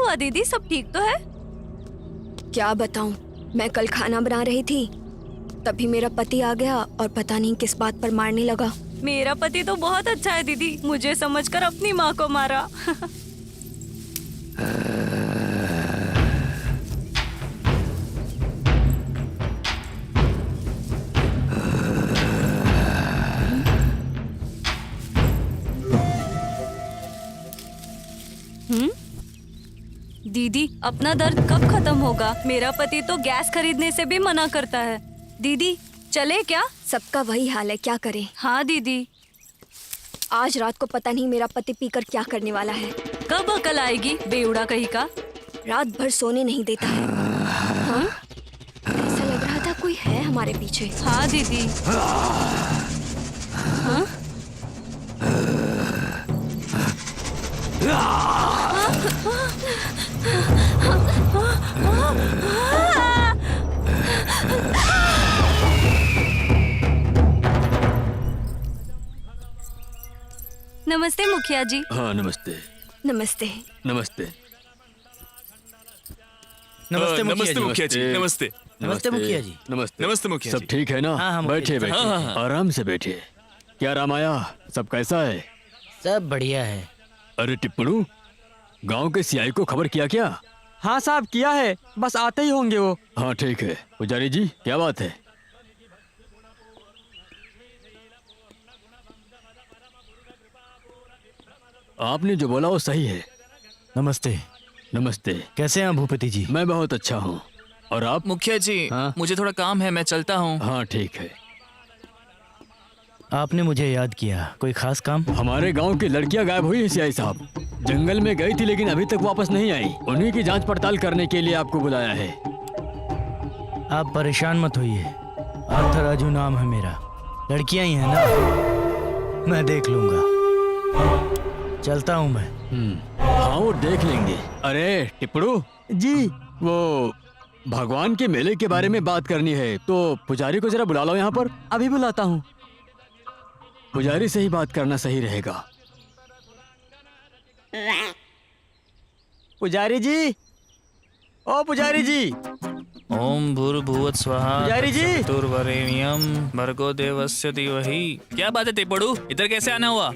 हुआ दीदी, सब ठीक तो है? क्या बताऊं, मैं कल खाना बना रही थी, तभी मेरा पति आ गया और पता नहीं किस बात पर मारने लगा। मेरा पति तो बहुत अच्छा है दीदी, मुझे समझकर अपनी माँ को मारा। दीदी, अपना दर्द कब खत्म होगा? मेरा पति तो गैस खरीदने से भी मना करता है। दीदी चले क्या? सबका वही हाल है, क्या करें। हाँ दीदी। आज रात को पता नहीं मेरा पति पीकर क्या करने वाला है। कब अकल आएगी बेउड़ा कहीं का। रात भर सोने नहीं देता है। हाँ? ऐसा लग रहा था कोई है हमारे पीछे। हाँ दीदी। हाँ? नमस्ते मुखिया जी। हाँ नमस्ते। नमस्ते। नमस्ते। नमस्ते नमस्ते मुखिया जी। नमस्ते। नमस्ते मुखिया जी। नमस्ते। नमस्ते मुखिया सब जी। ठीक है ना? हाँ, मुखिया बैठिए जी। बैठिए। हाँ, हाँ। आराम से बैठिए। क्या रामाया, सब कैसा है? सब बढ़िया है। अरे टिप्पणू, गांव के सियाई को खबर किया क्या? हाँ साहब, किया है, बस आते ही होंगे वो। हाँ ठीक है। पुजारी जी क्या बात है? आपने जो बोला वो सही है। नमस्ते। नमस्ते। कैसे हैं भूपति जी? मैं बहुत अच्छा हूँ। और आप? मुखिया जी, हाँ? मुझे थोड़ा काम है, मैं चलता हूँ। हाँ ठीक है। आपने मुझे याद किया, कोई खास काम? हमारे गांव की लड़कियां गायब हुई है सियाई साहब। जंगल में गई थी लेकिन अभी तक वापस नहीं आई। उन्हीं की जांच पड़ताल करने के लिए आपको बुलाया है। आप परेशान मत होइए, अर्थराजू नाम है मेरा। लड़कियां ही हैं ना, मैं देख लूंगा। चलता हूँ मैं। हाँ वो देख लेंगे। अरे टिप्पणू जी। वो भगवान के मेले के बारे में बात करनी है तो पुजारी को जरा बुला लो यहाँ पर। अभी बुलाता हूँ। पुजारी से ही बात करना सही रहेगा। पुजारी जी, ओ पुजारी जी। ओम भूर्भुवः स्वहा। पुजारी जी। चतुर्वरेण्यम भर्गो देवस्य धीमहि। क्या बात है टिप्पणू, इधर कैसे आना हुआ?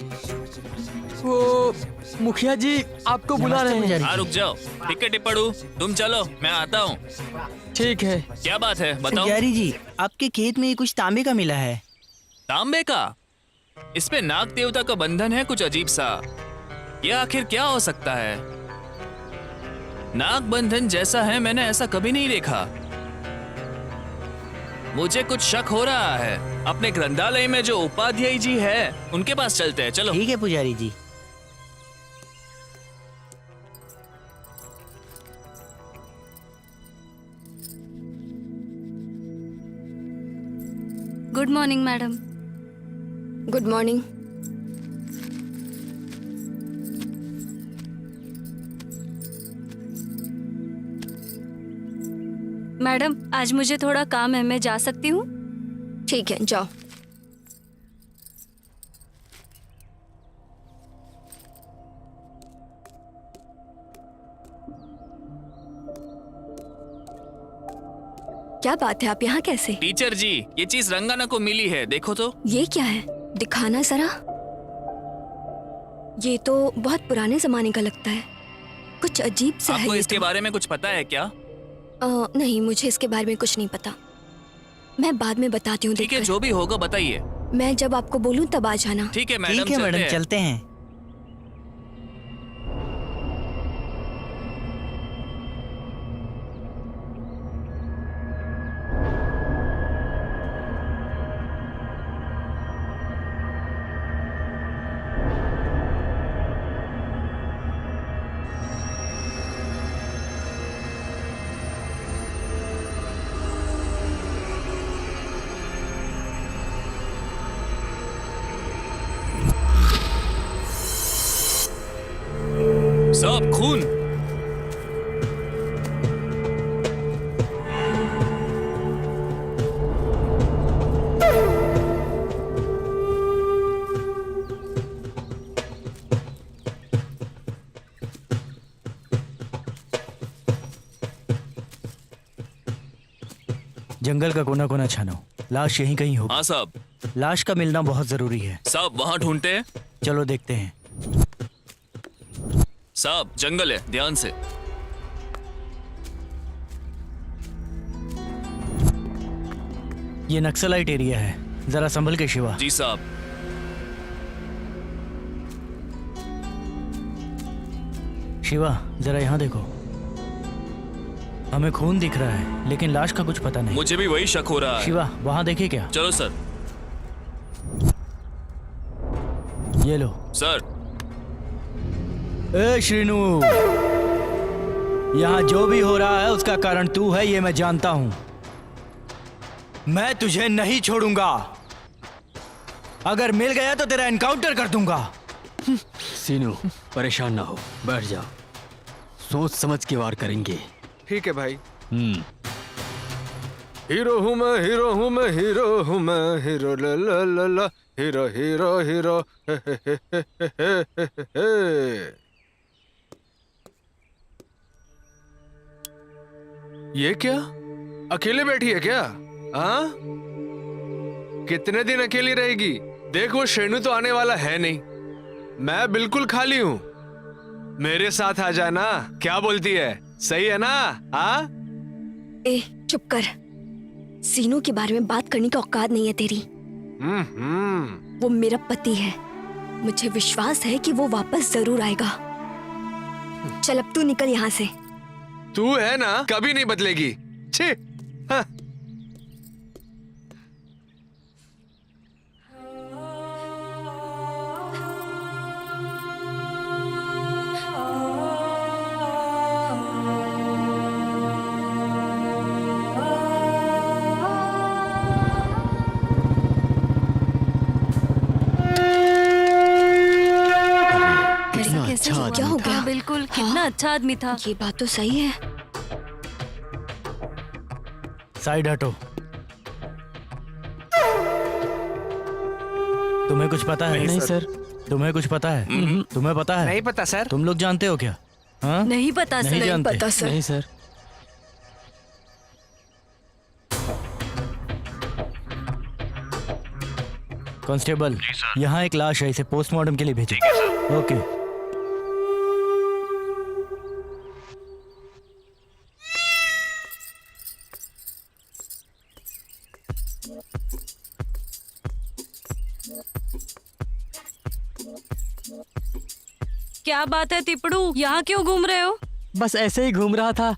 वो मुखिया जी आपको बुला रहे हैं। हाँ रुक जाओ। ठीक है टिप्पणू, तुम चलो, मैं आता हूँ। ठीक है। क्या बात है बताओ। पुजारी जी, आपके खेत में ये कुछ तांबे का मिला है। तांबे का? इस पे नाग देवता का बंधन है कुछ अजीब सा। यह आखिर क्या हो सकता है? नाग बंधन जैसा है मैंने ऐसा कभी नहीं देखा। मुझे कुछ शक हो रहा है। अपने ग्रंथालय में जो उपाध्याय जी है उनके पास चलते हैं, चलो। ठीक है पुजारी जी। Good morning madam. Good morning. Madam आज मुझे थोड़ा काम है, मैं जा सकती हूँ? ठीक है, जाओ। क्या बात है, आप यहाँ कैसे? टीचर जी, ये चीज रंगाना को मिली है, देखो तो। ये क्या है, दिखाना जरा। ये तो बहुत पुराने जमाने का लगता है, कुछ अजीब सा है। आपको ये इसके तो। बारे में कुछ पता है क्या? नहीं, मुझे इसके बारे में कुछ नहीं पता। मैं बाद में बताती हूँ। ठीक है, जो भी होगा बताइए। मैं जब आपको बोलूँ तब आ जाना। ठीक है मैडम, ठीक है मैडम, चलते हैं। सब खून। जंगल का कोना कोना छानो, लाश यहीं कहीं होगी। हाँ साहब। लाश का मिलना बहुत जरूरी है। साहब वहाँ ढूंढते हैं। चलो देखते हैं। साहब जंगल है, ध्यान से। ये नक्सलाइट एरिया है, जरा संभल के शिवा। जी साहब। शिवा जरा यहाँ देखो, हमें खून दिख रहा है लेकिन लाश का कुछ पता नहीं। मुझे भी वही शक हो रहा है। शिवा वहाँ देखे क्या? चलो सर। ये लो। सर। ए श्रीनु, यहाँ जो भी हो रहा है उसका कारण तू है, ये मैं जानता हूँ। मैं तुझे नहीं छोड़ूंगा। अगर मिल गया तो तेरा एनकाउंटर कर दूंगा। सीनू परेशान ना हो, बैठ जाओ, सोच समझ के वार करेंगे। ठीक है भाई। हीरो हूँ मैं, हीरो हूँ मैं, हीरो हूँ मैं, हीरो ला ला ला ला, हीरो हीरो हीरो हे हे हे हे हे हे हे। ये क्या अकेले बैठी है क्या? हाँ, कितने दिन अकेली रहेगी? देख वो शेनू तो आने वाला है नहीं, मैं बिल्कुल खाली हूँ। मेरे साथ आ जाना, क्या बोलती है? सही है ना? हाँ? ए चुप कर, सीनू के बारे में बात करने की औकात नहीं है तेरी। वो मेरा पति है, मुझे विश्वास है कि वो वापस जरूर आएगा। चल अब तू निकल यहाँ से। तू है ना, कभी नहीं बदलेगी। छी। हाँ। कैसे अच्छा क्या हो गया? बिल्कुल, कितना अच्छा आदमी था। ये बात तो सही है। साइड हटो। तुम्हें कुछ पता है? नहीं सर। तुम्हें कुछ पता है? तुम्हें पता है? नहीं पता सर। तुम लोग जानते हो क्या? हाँ? नहीं पता नहीं सर। नहीं जानते। पता सर। नहीं सर। कांस्टेबल, यहाँ एक लाश है, इसे पोस्टमार्टम के लिए भेजो। ओके। क्या बात है तिपड़ू, यहाँ क्यों घूम रहे हो? बस ऐसे ही घूम रहा था।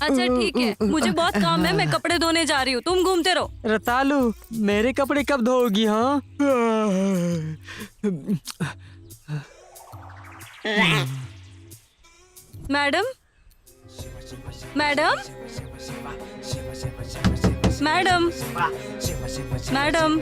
अच्छा ठीक है, मुझे बहुत काम है, मैं कपड़े धोने जा रही हूँ, तुम घूमते रहो। रतालू, मेरे कपड़े कब धोगी? हाँ, मैडम, मैडम, मैडम, मैडम।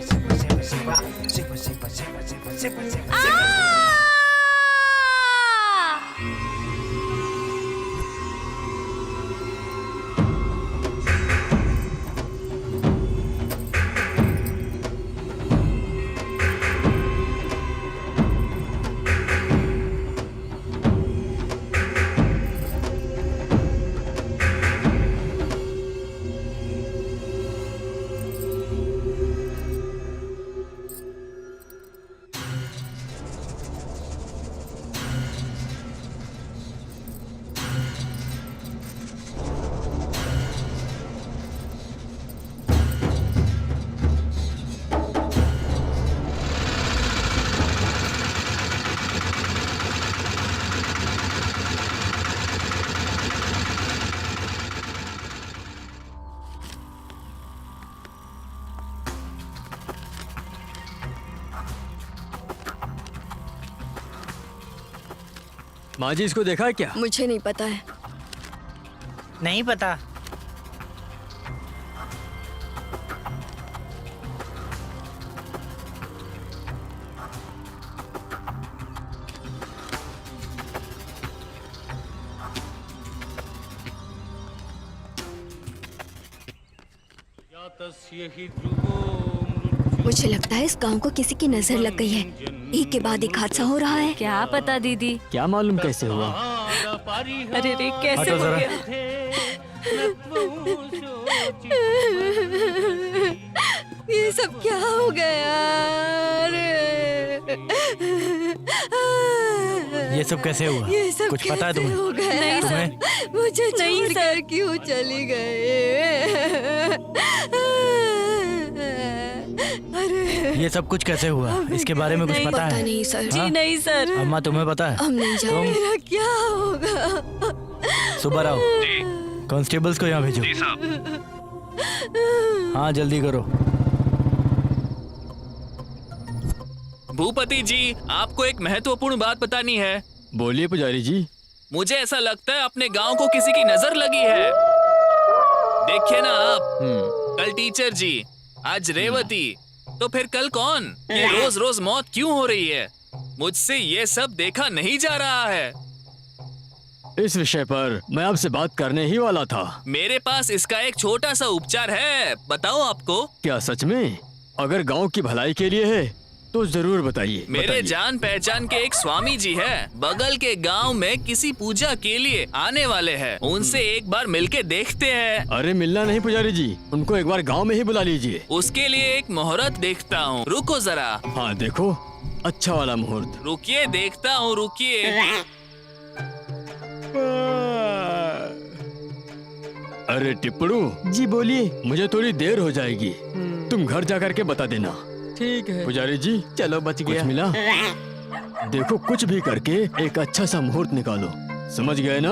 माँ जी इसको देखा है क्या? मुझे नहीं पता है। नहीं पता। मुझे लगता है इस गांव को किसी की नजर लग गई है। एक के बाद एक हादसा हो रहा है। क्या पता दीदी। क्या मालूम कैसे हुआ? अरे रे कैसे हटो हो जरा। गया? ये सब क्या हो गया? ये सब कैसे हुआ? ये सब कुछ पता है कैसे तुम्हें? हो गया? नहीं सर। तुम्हें? मुझे नहीं छोड़ सर। कर क्यों चली गए? अरे ये सब कुछ कैसे हुआ? इसके बारे में कुछ नहीं, पता पता है? नहीं सर। जी नहीं सर। अम्मा तुम्हें पता है? हम नहीं जानते। तुम? मेरा क्या होगा? सुबह राव कांस्टेबल्स को यहाँ भेजो। जी साहब। हाँ जल्दी करो। भूपति जी, आपको एक महत्वपूर्ण बात बतानी है। बोलिए पुजारी जी। मुझे ऐसा लगता है अपने गांव को किसी की नजर लगी है। देखिए ना आप, कल टीचर जी, आज रेवती, तो फिर कल कौन? ये रोज रोज मौत क्यों हो रही है? मुझसे ये सब देखा नहीं जा रहा है। इस विषय पर मैं आपसे बात करने ही वाला था। मेरे पास इसका एक छोटा सा उपचार है, बताओ आपको। क्या सच में? अगर गांव की भलाई के लिए है तो जरूर बताइए। मेरे बताइए। जान पहचान के एक स्वामी जी है, बगल के गांव में किसी पूजा के लिए आने वाले हैं। उनसे एक बार मिलके देखते हैं। अरे मिलना नहीं पुजारी जी, उनको एक बार गांव में ही बुला लीजिए। उसके लिए एक मुहूर्त देखता हूँ, रुको जरा। हाँ देखो, अच्छा वाला मुहूर्त। रुकिए, देखता हूँ, रुकिए। अरे टिप्पड़ू जी बोलिए। मुझे थोड़ी देर हो जाएगी, तुम घर जाकर के बता देना। ठीक है। पुजारी जी चलो बच कुछ गया। मिला? देखो कुछ भी करके एक अच्छा सा मुहूर्त निकालो, समझ गए ना?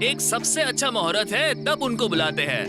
एक सबसे अच्छा मुहूर्त है, तब उनको बुलाते हैं।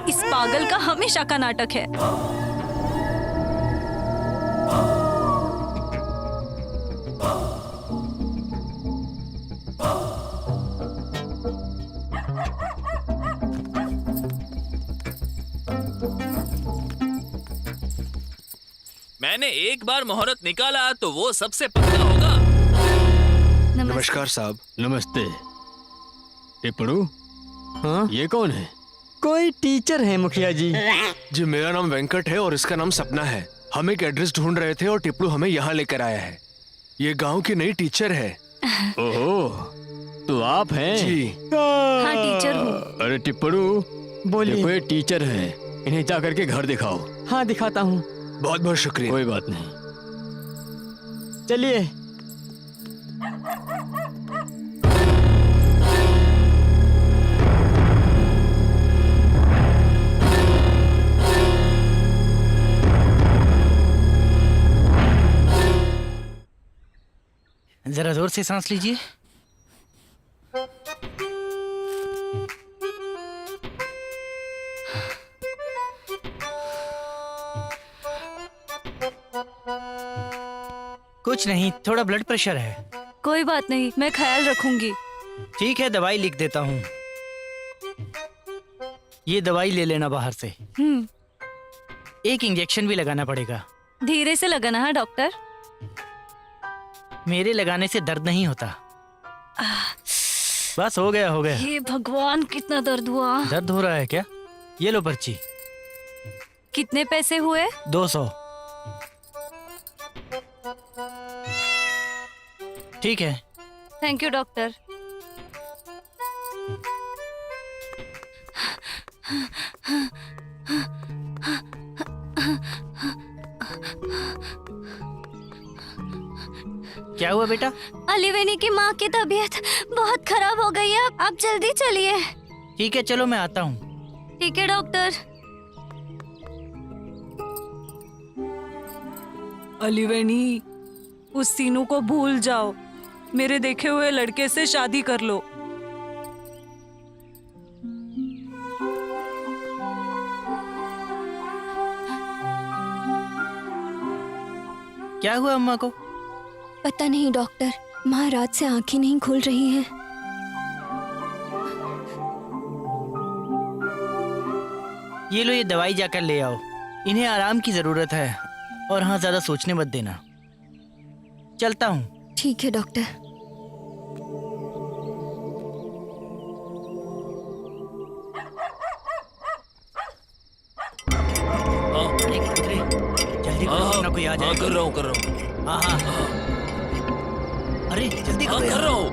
इस पागल का हमेशा का नाटक है। मैंने एक बार मुहूर्त निकाला तो वो सबसे पक्का होगा। नमस्कार साहब। नमस्ते। टिप्पड़ू, हाँ? ये कौन है? कोई टीचर है मुखिया जी। जी मेरा नाम वेंकट है और इसका नाम सपना है। हम एक एड्रेस ढूंढ रहे थे और टिप्पू हमें यहाँ लेकर आया है। ये गांव की नई टीचर है। ओहो, तो आप हैं? जी हाँ टीचर हूँ। अरे टिप्पड़ू, बोलिए। देखो ये टीचर है, इन्हें जा करके घर दिखाओ। हाँ दिखाता हूँ। बहुत बहुत शुक्रिया। कोई बात नहीं। चलिए। जरा जोर से सांस लीजिए। कुछ नहीं, थोड़ा ब्लड प्रेशर है। कोई बात नहीं, मैं ख्याल रखूंगी। ठीक है, दवाई लिख देता हूँ। ये दवाई ले लेना बाहर से। एक इंजेक्शन भी लगाना पड़ेगा। धीरे से लगाना है डॉक्टर। मेरे लगाने से दर्द नहीं होता। बस हो गया, हो गया। हे भगवान, कितना दर्द हुआ। दर्द हो रहा है क्या? ये लो पर्ची। कितने पैसे हुए? 200। ठीक है। Thank you doctor. क्या हुआ बेटा? अलीवेनी की माँ की तबीयत बहुत खराब हो गई है, आप जल्दी चलिए। ठीक है चलो मैं आता हूँ। ठीक है डॉक्टर। अलीवेनी, उस सीनू को भूल जाओ, मेरे देखे हुए लड़के से शादी कर लो। क्या हुआ अम्मा को? पता नहीं डॉक्टर, माँ रात से आंखें नहीं खुल रही हैं। ये लो, ये दवाई जाकर ले आओ। इन्हें आराम की जरूरत है। और हाँ, ज्यादा सोचने मत देना। चलता हूँ। ठीक है डॉक्टर। अरे किधर है? जल्दी करो ना, कोई आ जाए। कर रहा हूँ। हाँ हाँ। अरे जल्दी करो कर यार। रहा हूँ।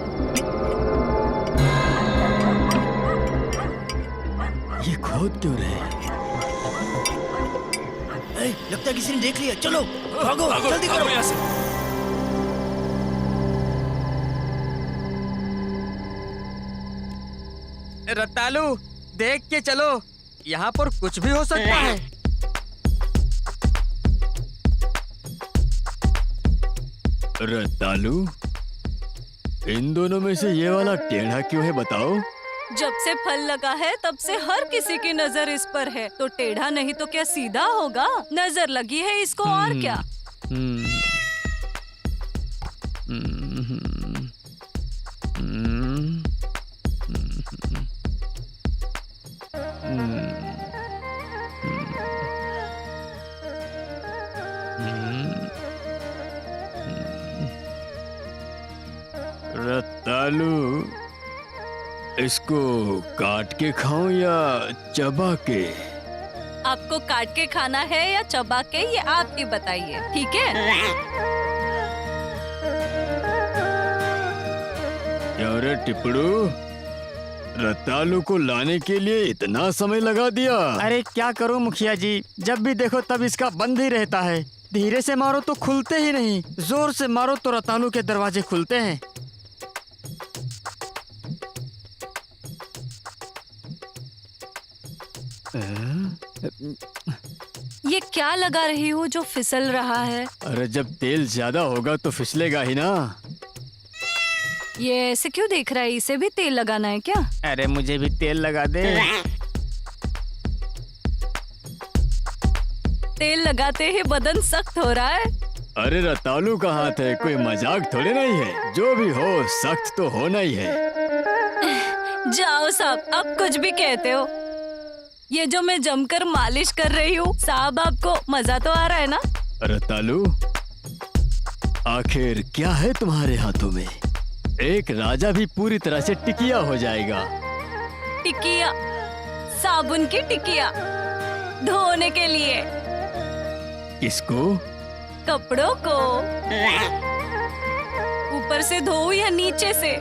ये खोद क्यों रहे? लगता है किसी ने देख लिया। चलो भागो, जल्दी करो। यहाँ से। रतालू, देख के चलो, यहाँ पर कुछ भी हो सकता है। रतालू, इन दोनों में से ये वाला टेढ़ा क्यों है बताओ? जब से फल लगा है तब से हर किसी की नजर इस पर है, तो टेढ़ा नहीं तो क्या सीधा होगा? नजर लगी है इसको, और क्या। हम्म, हम्म, हम्म, रतालू, इसको काट के खाऊं या चबा के? आपको काट के खाना है या चबा के, ये आप ही बताइए, ठीक है? क्यों रे टिपड़ू, रतालू को लाने के लिए इतना समय लगा दिया? अरे क्या करूं मुखिया जी, जब भी देखो तब इसका बंद ही रहता है। धीरे से मारो तो खुलते ही नहीं, जोर से मारो तो रतालू के दरवाजे खुलते हैं। ये क्या लगा रही हो जो फिसल रहा है? अरे जब तेल ज्यादा होगा तो फिसलेगा ही ना। ये ऐसे क्यों देख रहा है? इसे भी तेल लगाना है क्या? अरे मुझे भी तेल लगा दे। तेल लगाते ही बदन सख्त हो रहा है। अरे रतालू का हाथ है, कोई मजाक थोड़ी नहीं है। जो भी हो, सख्त तो होना ही है। जाओ साहब, आप कुछ भी कहते हो। ये जो मैं जमकर मालिश कर रही हूँ, साहब आपको मजा तो आ रहा है ना? रतालू, आखिर क्या है तुम्हारे हाथों में? एक राजा भी पूरी तरह से टिकिया हो जाएगा। टिकिया? साबुन की टिकिया धोने के लिए? किसको? कपड़ों को। ऊपर से धो या नीचे से?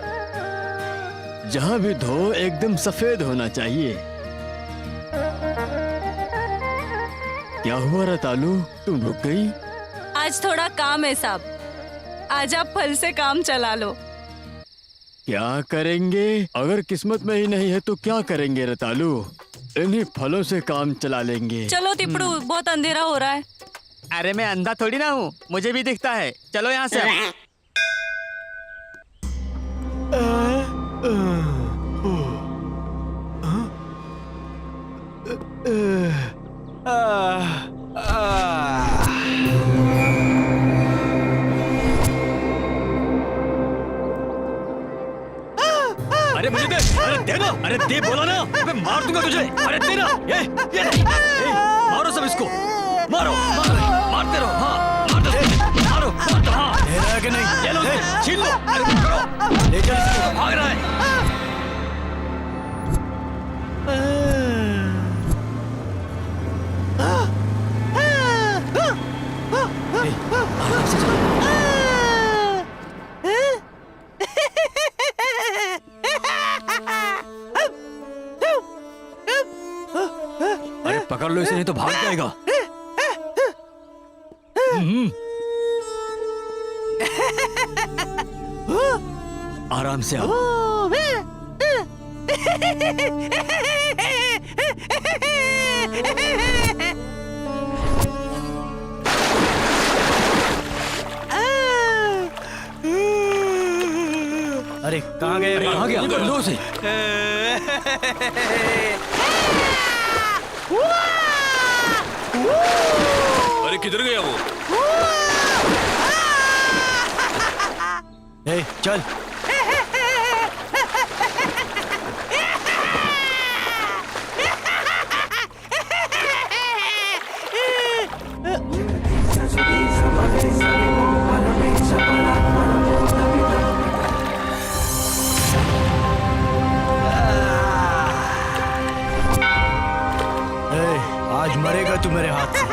जहाँ भी धो एकदम सफेद होना चाहिए। क्या हुआ रतालू, तुम रुक गई? आज थोड़ा काम है साहब, आज आप फल से काम चला लो। क्या करेंगे? अगर किस्मत में ही नहीं है तो क्या करेंगे रतालू? इन्हीं फलों से काम चला लेंगे। चलो टिपड़ू, बहुत अंधेरा हो रहा है। अरे मैं अंधा थोड़ी ना हूँ, मुझे भी दिखता है। चलो यहाँ से। अरे मुझे दे, अरे दे ना, अरे दे बोला ना, मैं मार दूंगा तुझे। अरे दे ना, ये मारो सब इसको, मारो, मारते रहो, हाँ, मारो, हाँ। ले रहा है कि नहीं? ले लो, छीन लो, अरे करो, ले चल इसको, भाग रहा है। आराम से चलो। अरे पकड़ लो इसे, नहीं तो भाग जाएगा। आराम से आओ। अरे कहाँ गए? कहाँ गया? लो से। अरे किधर गया वो? ए, चल। आज मरेगा तू मेरे हाथ से।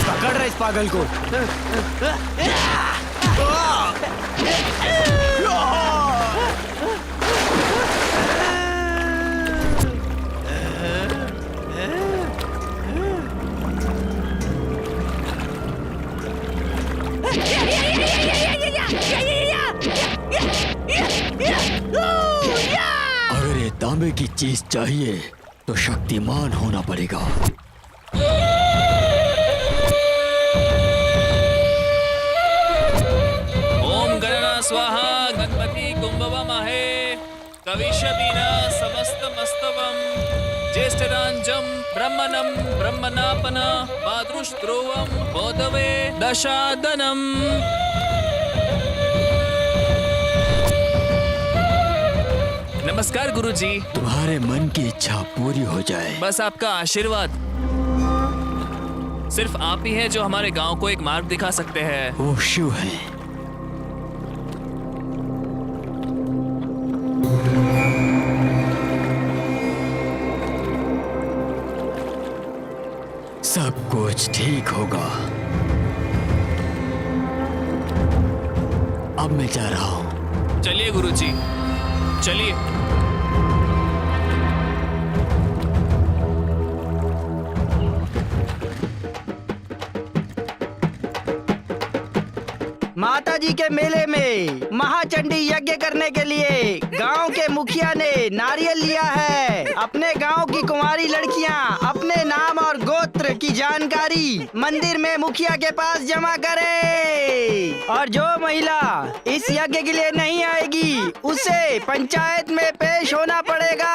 पकड़ रहा इस पागल को। अगर ये तांबे की चीज चाहिए तो शक्तिमान होना पड़ेगा। ओम गणना स्वाहा गणपति कुंभवमहे कविष्यति न समस्तमस्तवं ज्येष्ठरांजं ब्रह्मणं ब्रह्मणापन मातृस्त्रोवं बोधवे दशादनम्। नमस्कार गुरुजी। तुम्हारे मन की इच्छा पूरी हो जाए। बस आपका आशीर्वाद। सिर्फ आप ही हैं जो हमारे गांव को एक मार्ग दिखा सकते हैं। वो शिव है। सब कुछ ठीक होगा। अब मैं जा रहा हूँ। चलिए गुरुजी, चलिए। माता जी के मेले में महाचंडी यज्ञ करने के लिए गांव के मुखिया ने नारियल लिया है। अपने गांव की कुंवारी लड़कियां अपने नाम और गोत्र की जानकारी मंदिर में मुखिया के पास जमा करे, और जो महिला इस यज्ञ के लिए नहीं आएगी उसे पंचायत में पेश होना पड़ेगा।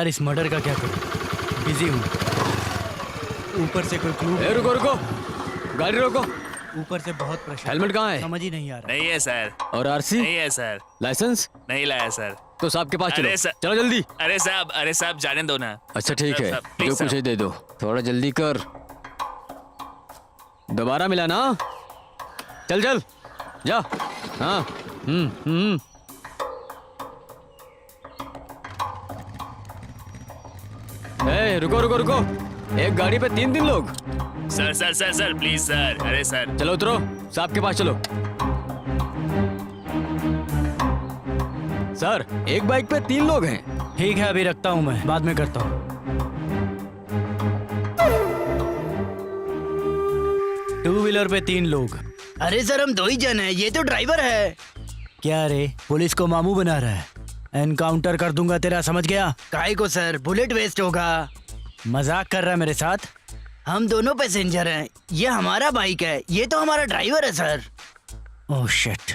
यार इस मर्डर का क्या करूं? बिजी हूँ। ऊपर से कोई क्लू, रुको रुको, गाड़ी रोको। ऊपर से बहुत प्रेशर। हेलमेट कहाँ है? समझ ही नहीं आ रहा। नहीं है सर, और आरसी? नहीं है सर, लाइसेंस? नहीं लाया सर। तो साहब के पास चलो। अरे सर- चलो जल्दी। अरे साहब जाने दो ना। अच्छा ठीक सर, है, सर, प्लीज जो सर। कुछ है दे दो, थोड़ा जल्दी कर। दोबारा मिला ना? चल चल जा। हाँ रुको रुको रुको, एक गाड़ी पे 3 लोग। सर प्लीज सर, अरे सर। चलो उतरो, साहब के पास चलो। सर एक बाइक पे 3 लोग हैं। ठीक है अभी रखता हूँ, मैं बाद में करता हूँ। 2 व्हीलर पे 3 लोग। अरे सर हम 2 ही जन हैं, ये तो ड्राइवर है। क्या रे, पुलिस को मामू बना रहा है? एनकाउंटर कर दूंगा तेरा, समझ गया? काहे को सर, बुलेट वेस्ट होगा। मजाक कर रहा है मेरे साथ? हम दोनों पैसेंजर हैं, ये हमारा बाइक है, ये तो हमारा ड्राइवर है सर। ओह शिट,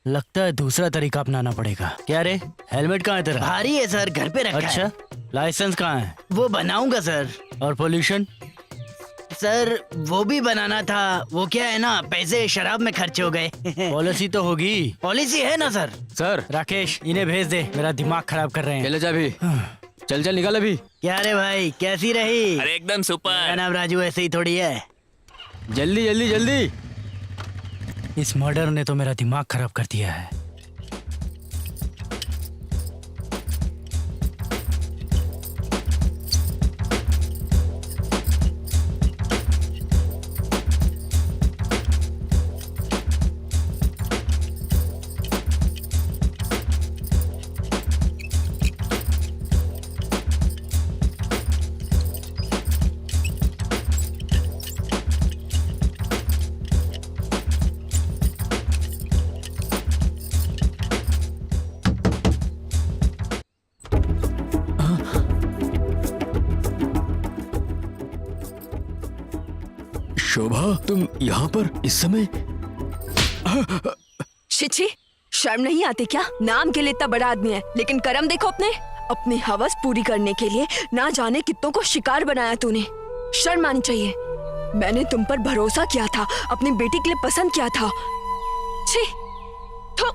लगता है दूसरा तरीका अपनाना पड़ेगा। क्या रे, हेलमेट कहाँ है तेरा? भारी है सर, घर पे रखा अच्छा, है। लाइसेंस कहाँ है? वो बनाऊंगा सर। और पोल्यूशन? सर वो भी बनाना था, वो क्या है ना, पैसे शराब में खर्च हो गए। पॉलिसी तो होगी। पॉलिसी है ना सर। सर राकेश इन्हें भेज दे, मेरा दिमाग खराब कर रहे हैं। ले जा अभी। चल चल निकल अभी। क्या रे भाई, कैसी रही? अरे एकदम मेरा सुपर। नाम राजू ऐसे ही थोड़ी है। जल्दी जल्दी जल्दी। इस मर्डर ने तो मेरा दिमाग खराब कर दिया है। शोभा तुम यहाँ पर इस समय? छिछी, शर्म नहीं आती क्या? नाम के लिए इतना बड़ा आदमी है, लेकिन कर्म देखो अपने। अपनी हवस पूरी करने के लिए ना जाने कितनों को शिकार बनाया तूने। शर्म आनी चाहिए। मैंने तुम पर भरोसा किया था, अपनी बेटी के लिए पसंद किया था। छी, थू।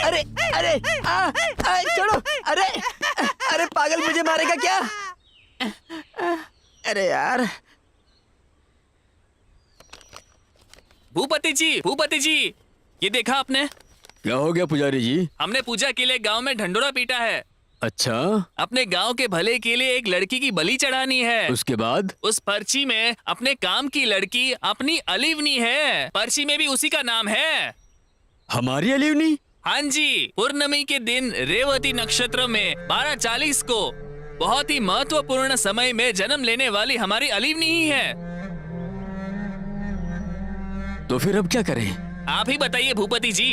अरे अरे छोड़ो। अरे अरे पागल, मुझे मारेगा क्या? अरे यार। भूपति जी, ये देखा आपने? क्या हो गया पुजारी जी? हमने पूजा के लिए गांव में ढंडोरा पीटा है। अच्छा, अपने गांव के भले के लिए एक लड़की की बलि चढ़ानी है। उसके बाद? उस पर्ची में अपने काम की लड़की अपनी अलीवनी है। पर्ची में भी उसी का नाम है। हमारी अलीवनी? हाँ जी, पूर्णमी के दिन रेवती नक्षत्र में 12:40 को बहुत ही महत्वपूर्ण समय में जन्म लेने वाली हमारी अलीवनी ही है। तो फिर अब क्या करें? आप ही बताइए भूपति जी।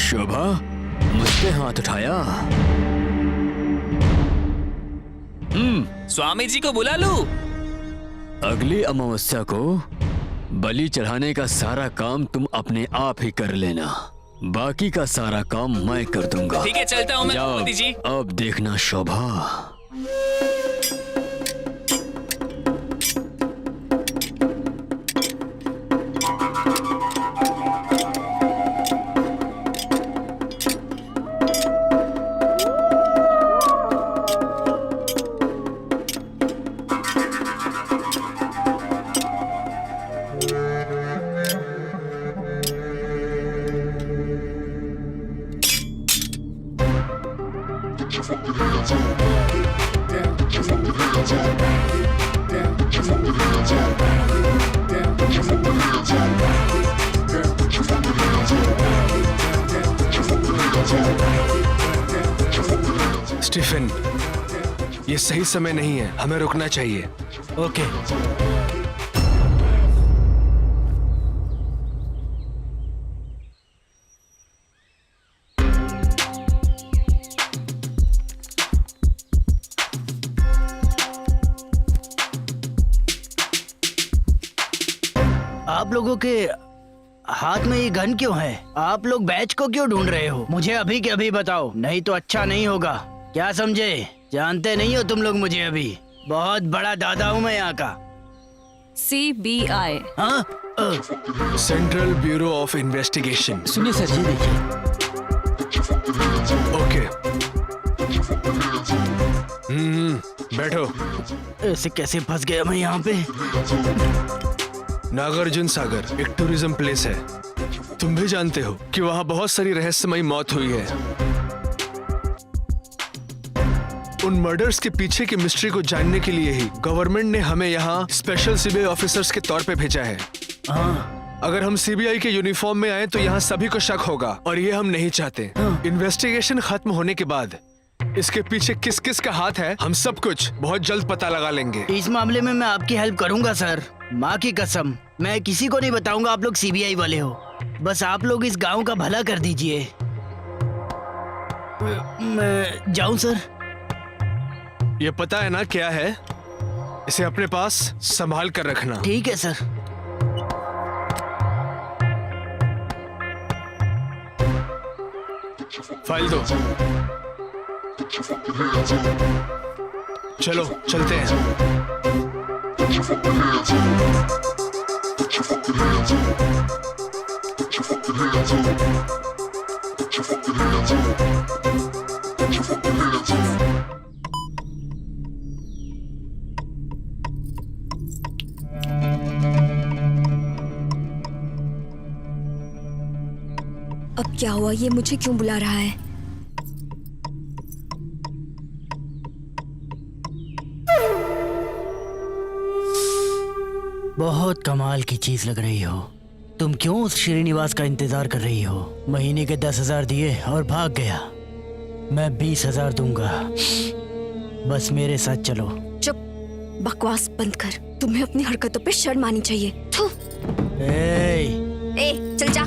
शोभा, मुझ पे हाथ उठाया। स्वामी जी को बुला लूं? अगली अमावस्या को बलि चढ़ाने का सारा काम तुम अपने आप ही कर लेना, बाकी का सारा काम मैं कर दूंगा। ठीक है, चलता हूँ मैं जाओ, भूपति जी। अब देखना शोभा। स्टीफन, ये सही समय नहीं है, हमें रुकना चाहिए। ओके। आप लोगों के हाथ में ये गन क्यों है? आप लोग बैच को क्यों ढूंढ रहे हो? मुझे अभी के अभी बताओ, नहीं तो अच्छा नहीं होगा। क्या समझे? जानते नहीं हो तुम लोग मुझे अभी। बहुत बड़ा दादा हूँ मैं यहाँ का। CBI। हाँ? Central bureau of investigation. सुनिए सर जी, देखिए। ओके। बैठो। ऐसे कैसे फंस गया मैं यहाँ पे? नागार्जुन सागर एक टूरिज्म प्लेस है। तुम भी जानते हो कि वहाँ बहुत सारी रहस्यमयी मौत हुई है। उन मर्डर्स के पीछे की मिस्ट्री को जानने के लिए ही गवर्नमेंट ने हमें यहाँ स्पेशल सीबीआई ऑफिसर्स के तौर पे भेजा है। हाँ। अगर हम सीबीआई के यूनिफॉर्म में आए तो यहाँ सभी को शक होगा और ये हम नहीं चाहते। इन्वेस्टिगेशन खत्म होने के बाद इसके पीछे किस किस का हाथ है हम सब कुछ बहुत जल्द पता लगा लेंगे। इस मामले में मैं आपकी हेल्प करूंगा सर, माँ की कसम। मैं किसी को नहीं बताऊंगा आप लोग सीबीआई वाले हो। बस आप लोग इस गांव का भला कर दीजिए। मैं जाऊं सर? ये पता है ना क्या है? इसे अपने पास संभाल कर रखना। ठीक है सर। फाइल दो। चलो चलते हैं। अब क्या हुआ? ये मुझे क्यों बुला रहा है? बहुत कमाल की चीज लग रही हो। तुम क्यों उस श्रीनिवास का इंतजार कर रही हो? महीने के 10,000 दिए और भाग गया। मैं 20,000 दूंगा। बस मेरे साथ चलो। चुप, बकवास बंद कर। तुम्हें अपनी हरकतों पे शर्म आनी चाहिए। थू। ए, चल जा।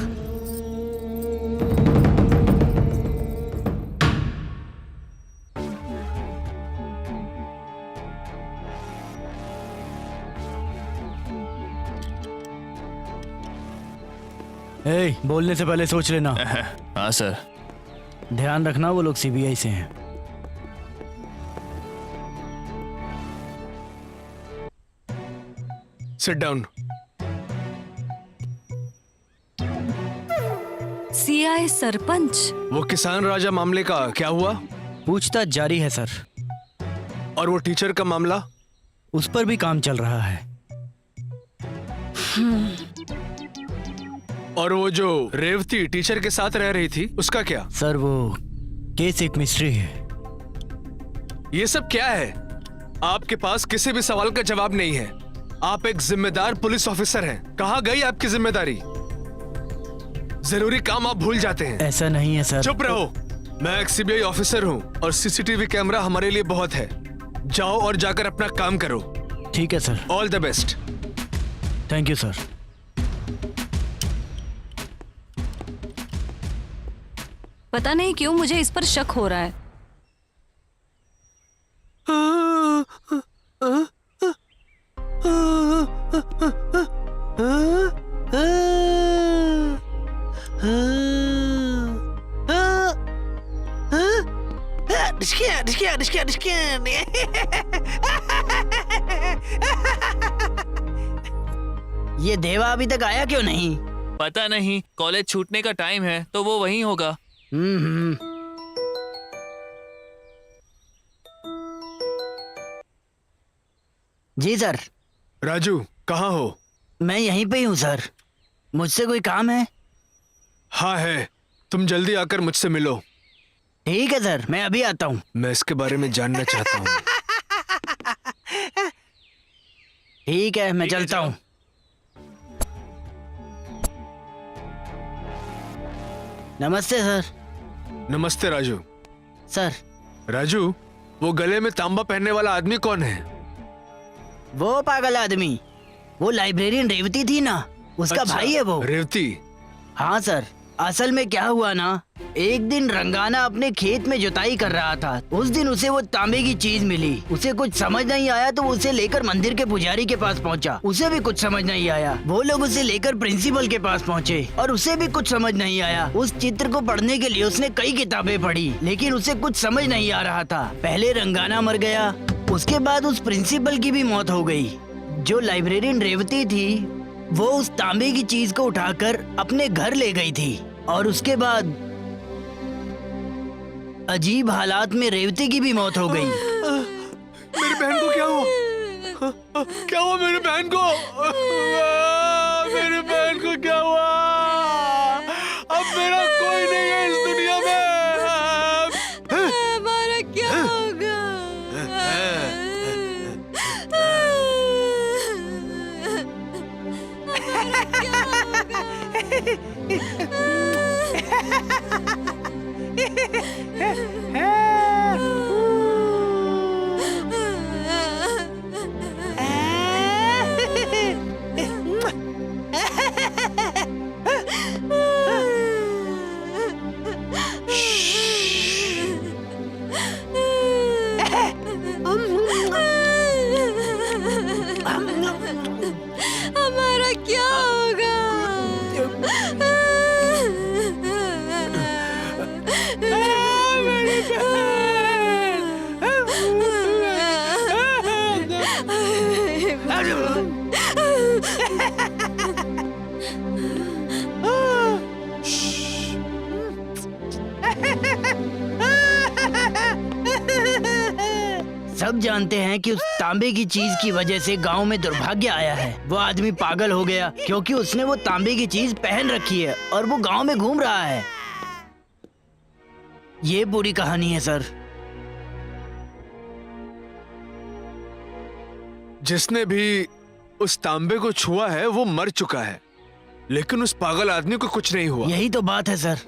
बोलने से पहले सोच लेना। हाँ सर। ध्यान रखना वो लोग सीबीआई से हैं। Sit down. CI सरपंच। वो किसान राजा मामले का क्या हुआ? पूछताछ जारी है सर। और वो टीचर का मामला? उस पर भी काम चल रहा है। और वो जो रेवती टीचर के साथ रह रही थी उसका क्या? सर वो केस एक मिस्ट्री है। ये सब क्या है? आपके पास किसी भी सवाल का जवाब नहीं है। आप एक जिम्मेदार पुलिस ऑफिसर हैं। कहाँ गई आपकी जिम्मेदारी? जरूरी काम आप भूल जाते हैं। ऐसा नहीं है सर। चुप रहो। मैं एक सीबीआई ऑफिसर हूँ और सीसीटीवी कैमरा हमारे लिए बहुत है। जाओ और जाकर अपना काम करो। ठीक है sir. All the best. Thank you sir. पता नहीं क्यों मुझे इस पर शक हो रहा है। ये देवा अभी तक आया क्यों नहीं? पता नहीं, कॉलेज छूटने का टाइम है तो वो वहीं होगा। जी सर। राजू कहाँ हो? मैं यहीं पे ही हूँ सर। मुझसे कोई काम है? हाँ है। तुम जल्दी आकर मुझसे मिलो। ठीक है सर, मैं अभी आता हूँ। मैं इसके बारे में जानना चाहता हूँ। ठीक है, मैं चलता हूँ। नमस्ते सर। नमस्ते राजू। सर, राजू, वो गले में तांबा पहनने वाला आदमी कौन है? वो पागल आदमी, वो लाइब्रेरियन रेवती थी ना, उसका अच्छा, भाई है वो। रेवती। हाँ सर, असल में क्या हुआ ना, एक दिन रंगाना अपने खेत में जुताई कर रहा था। उस दिन उसे वो तांबे की चीज मिली। उसे कुछ समझ नहीं आया तो वो उसे लेकर मंदिर के पुजारी के पास पहुंचा। उसे भी कुछ समझ नहीं आया। वो लोग उसे लेकर प्रिंसिपल के पास पहुंचे और उसे भी कुछ समझ नहीं आया। उस चित्र को पढ़ने के लिए उसने कई किताबें पढ़ी, लेकिन उसे कुछ समझ नहीं आ रहा था। पहले रंगाना मर गया, उसके बाद उस प्रिंसिपल की भी मौत हो गई। जो लाइब्रेरियन रेवती थी, वो उस तांबे की चीज को उठाकर अपने घर ले गई थी और उसके बाद अजीब हालात में रेवती की भी मौत हो गई। मेरी बहन को क्या हुआ? क्या हुआ मेरी बहन को? मेरी बहन को क्या हुआ? अब मेरा कोई नहीं है इस दुनिया में। हमारा क्या होगा? हमारा क्या होगा? सब जानते हैं कि उस तांबे की चीज की वजह से गांव में दुर्भाग्य आया है। वो आदमी पागल हो गया क्योंकि उसने वो तांबे की चीज पहन रखी है और वो गांव में घूम रहा है। ये पूरी कहानी है सर। जिसने भी उस तांबे को छुआ है वो मर चुका है, लेकिन उस पागल आदमी को कुछ नहीं हुआ। यही तो बात है सर।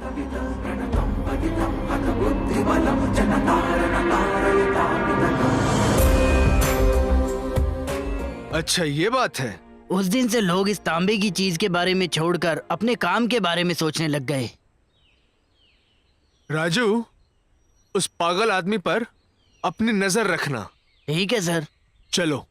अच्छा, ये बात है। उस दिन से लोग इस तांबे की चीज के बारे में छोड़कर अपने काम के बारे में सोचने लग गए। राजू, उस पागल आदमी पर अपनी नजर रखना। ठीक है सर। चलो।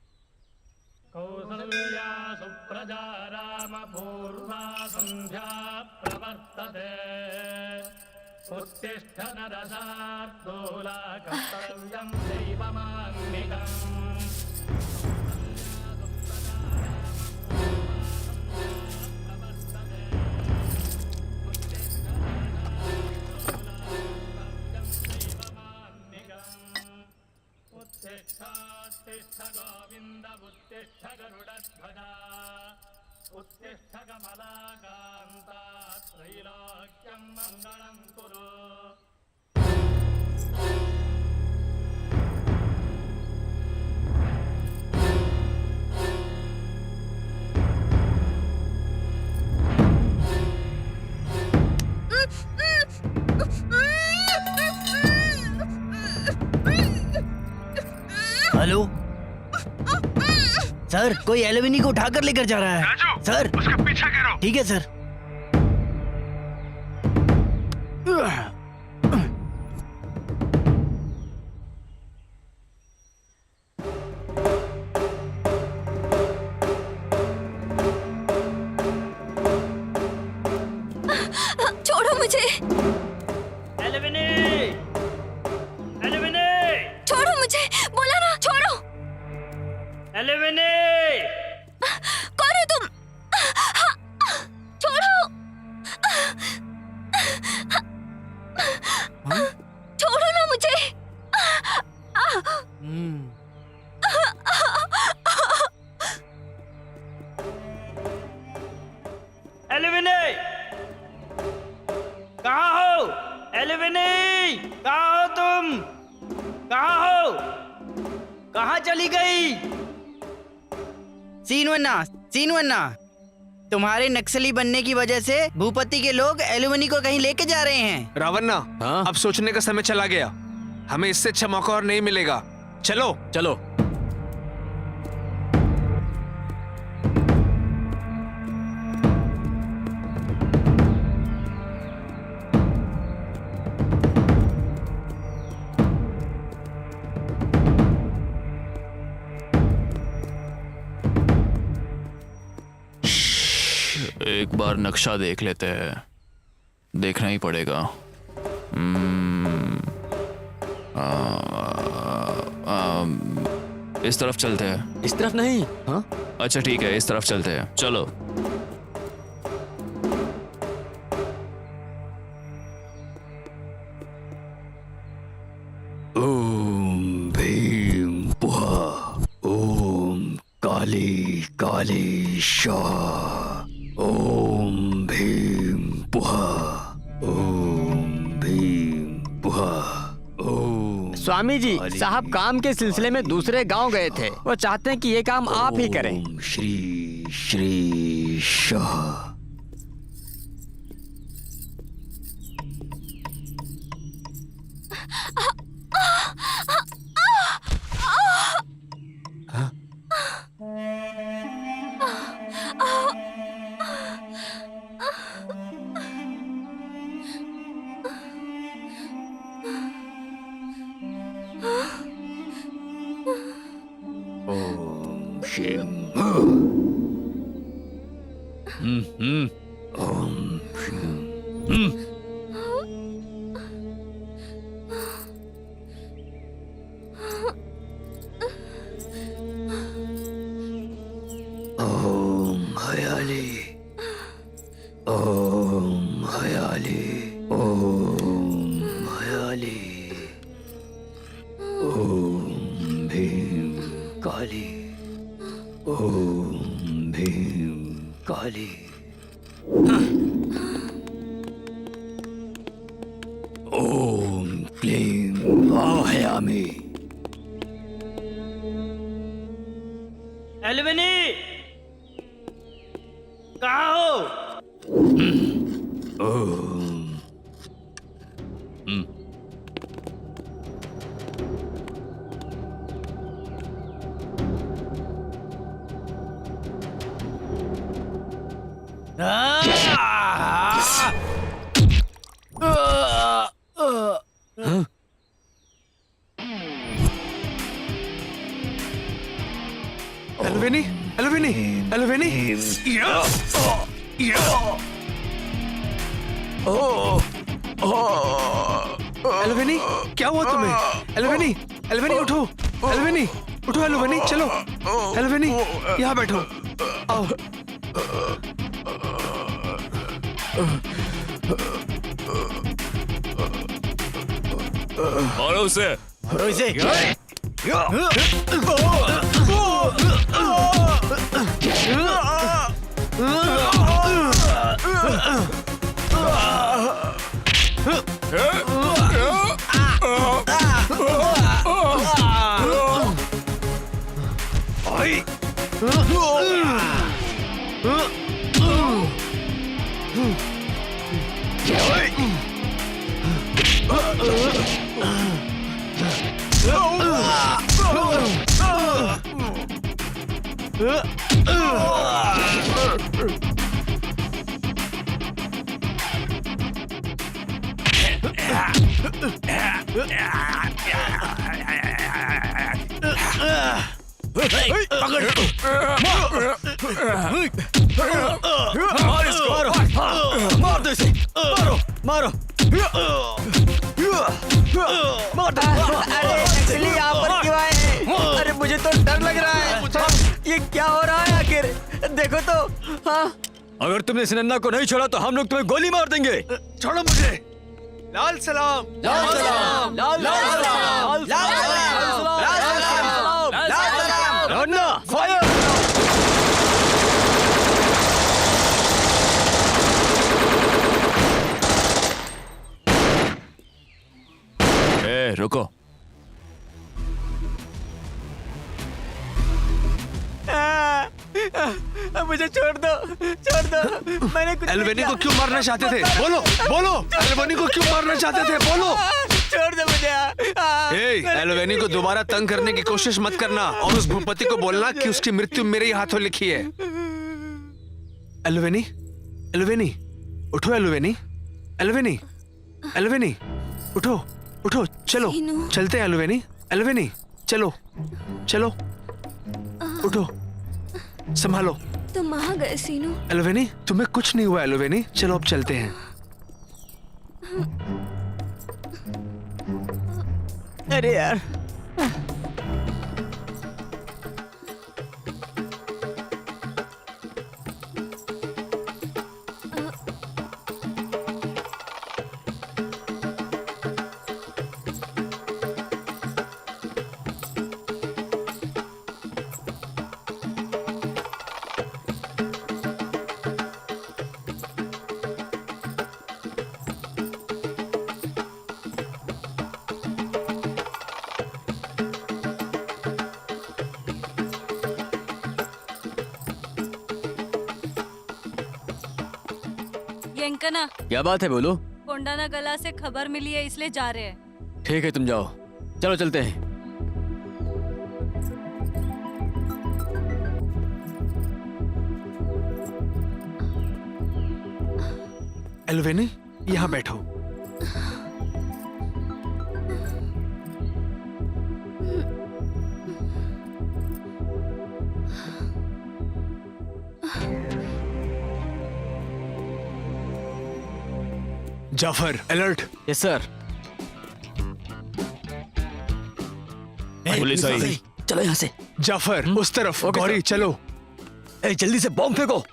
हेलो सर, कोई एल्युमिनी को उठाकर लेकर जा रहा है। सर, उसका पीछा करो। ठीक है सर। छोड़ो मुझे। छोड़ो मुझे, बोला ना, छोड़ो। कौन हो तुम? छोड़ो। छोड़ो ना मुझे। कहाँ हो? एलिविनी, कहाँ कहाँ चली गई? सीनवन्ना, तुम्हारे नक्सली बनने की वजह से भूपति के लोग एलुमनी को कहीं लेके जा रहे हैं। रावन्ना, अब सोचने का समय चला गया। हमें इससे अच्छा मौका और नहीं मिलेगा। चलो चलो। एक बार नक्शा देख लेते हैं, देखना ही पड़ेगा। इस तरफ चलते हैं। इस तरफ नहीं। हाँ अच्छा ठीक है, इस तरफ चलते हैं, चलो। ओम भीम पुहा, ओम काली काली शाह, ओम भीम पुहा, ओम भीम पुहा, ओम। स्वामी जी, साहब काम के सिलसिले में दूसरे गांव गए थे। वो चाहते हैं कि ये काम आप ही करें। ओम श्री श्री शाह। ओम शिव। ओम शिव। ओम हयाली, ओम हयाली, ओम हयाली, ओम भीम काली, ओम भीम काली, ओम क्लीं वाहयामि। एलुमनी, कहाँ हो? ओम। एलुवेनी, एलुवेनी, एलुवेनी। एलुवेनी, क्या हुआ तुम्हें? एलुवेनी, एलुवेनी उठो, एलुवेनी उठो, एलुवेनी चलो, एलुवेनी यहाँ बैठो, आओ। मारो उसे। मार दो इसे, मारो मारो। अरे नक्सली यहाँ पर क्यों आए? अरे मुझे तो डर लग रहा है। ये क्या हो रहा है आखिर? देखो तो। हाँ, अगर तुमने इस नन्ना को नहीं छोड़ा तो हम लोग तुम्हें गोली मार देंगे। छोड़ो मुझे। लाल सलाम, लाल सलाम, लाल सलाम, लाल सलाम, नन्ना फायर। रुको। मुझे छोड़ दो मैंने कुछ एल्वेनी को क्यों मारना चाहते थे? बोलो बोलो, एल्वेनी को क्यों मारना चाहते थे? बोलो। छोड़ दो मुझे। एल्वेनी को दोबारा तंग करने की कोशिश मत करना और उस भूपति को बोलना कि उसकी मृत्यु मेरे ही हाथों लिखी है। एल्वेनी, एल्वेनी, उठो एल्वेनी, एल्वेनी, एल्वेनी, उठो, उठो, चलो, चलते हैं एल्वेनी, एल्वेनी, चलो, चलो, उठो, संभालो। तुम वहां गए सीनू? एल्वेनी, तुम्हें कुछ नहीं हुआ एल्वेनी, चलो अब चलते हैं। अरे यार यंकना, क्या बात है? बोलो। कोंडाना गला से खबर मिली है इसलिए जा रहे हैं। ठीक है तुम जाओ, चलो चलते हैं। एल्वेनी, यहाँ बैठो। Jafar, alert. Yes sir. Police आई। चलो यहाँ से। जाफर, उस तरफ। गौरी, चलो। जल्दी से बॉम्ब फेंको।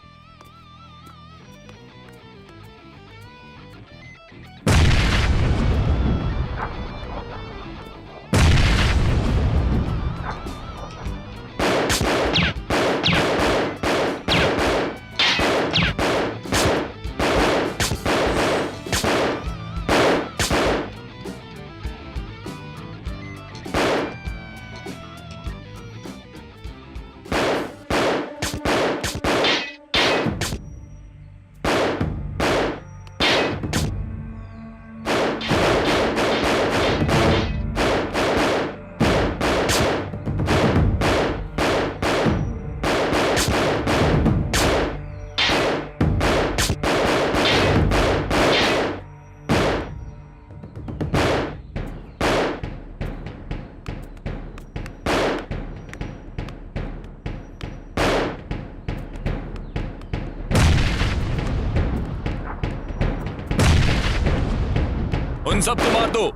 उन सबको मार दो।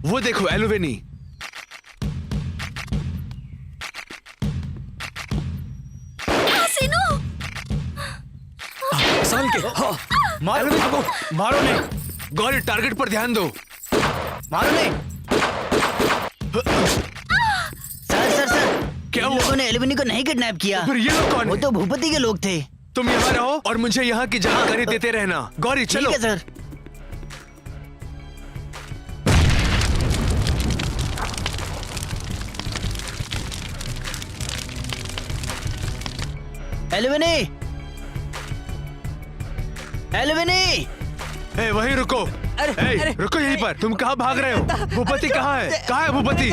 वो देखो एल्वेनी। मारो एल्वेनी को, मारो नहीं। गौरी, टारगेट पर ध्यान दो। मारो नहीं। सर क्या इन हुआ? लोगों ने एल्वेनी को नहीं किडनैप किया। फिर ये लोग कौन वो है? तो भूपति के लोग थे। तुम यहाँ रहो और मुझे यहाँ की जानकारी देते रहना। गौरी, चलो। ठीक है सर। एल्वेनी, एल्वेनी, वहीं रुको। रुको यहीं पर। तुम कहाँ भाग रहे हो? भूपति कहाँ है? कहाँ है भूपति?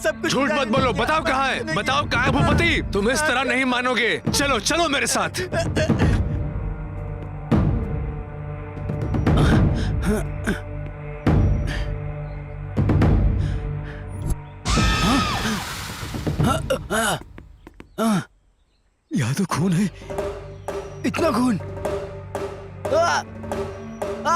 सब कुछ झूठ मत बोलो, बताओ कहाँ है? बताओ कहाँ है भूपति? तुम इस तरह नहीं मानोगे। चलो चलो मेरे साथ। यहाँ तो खून है, इतना खून। आ! आ!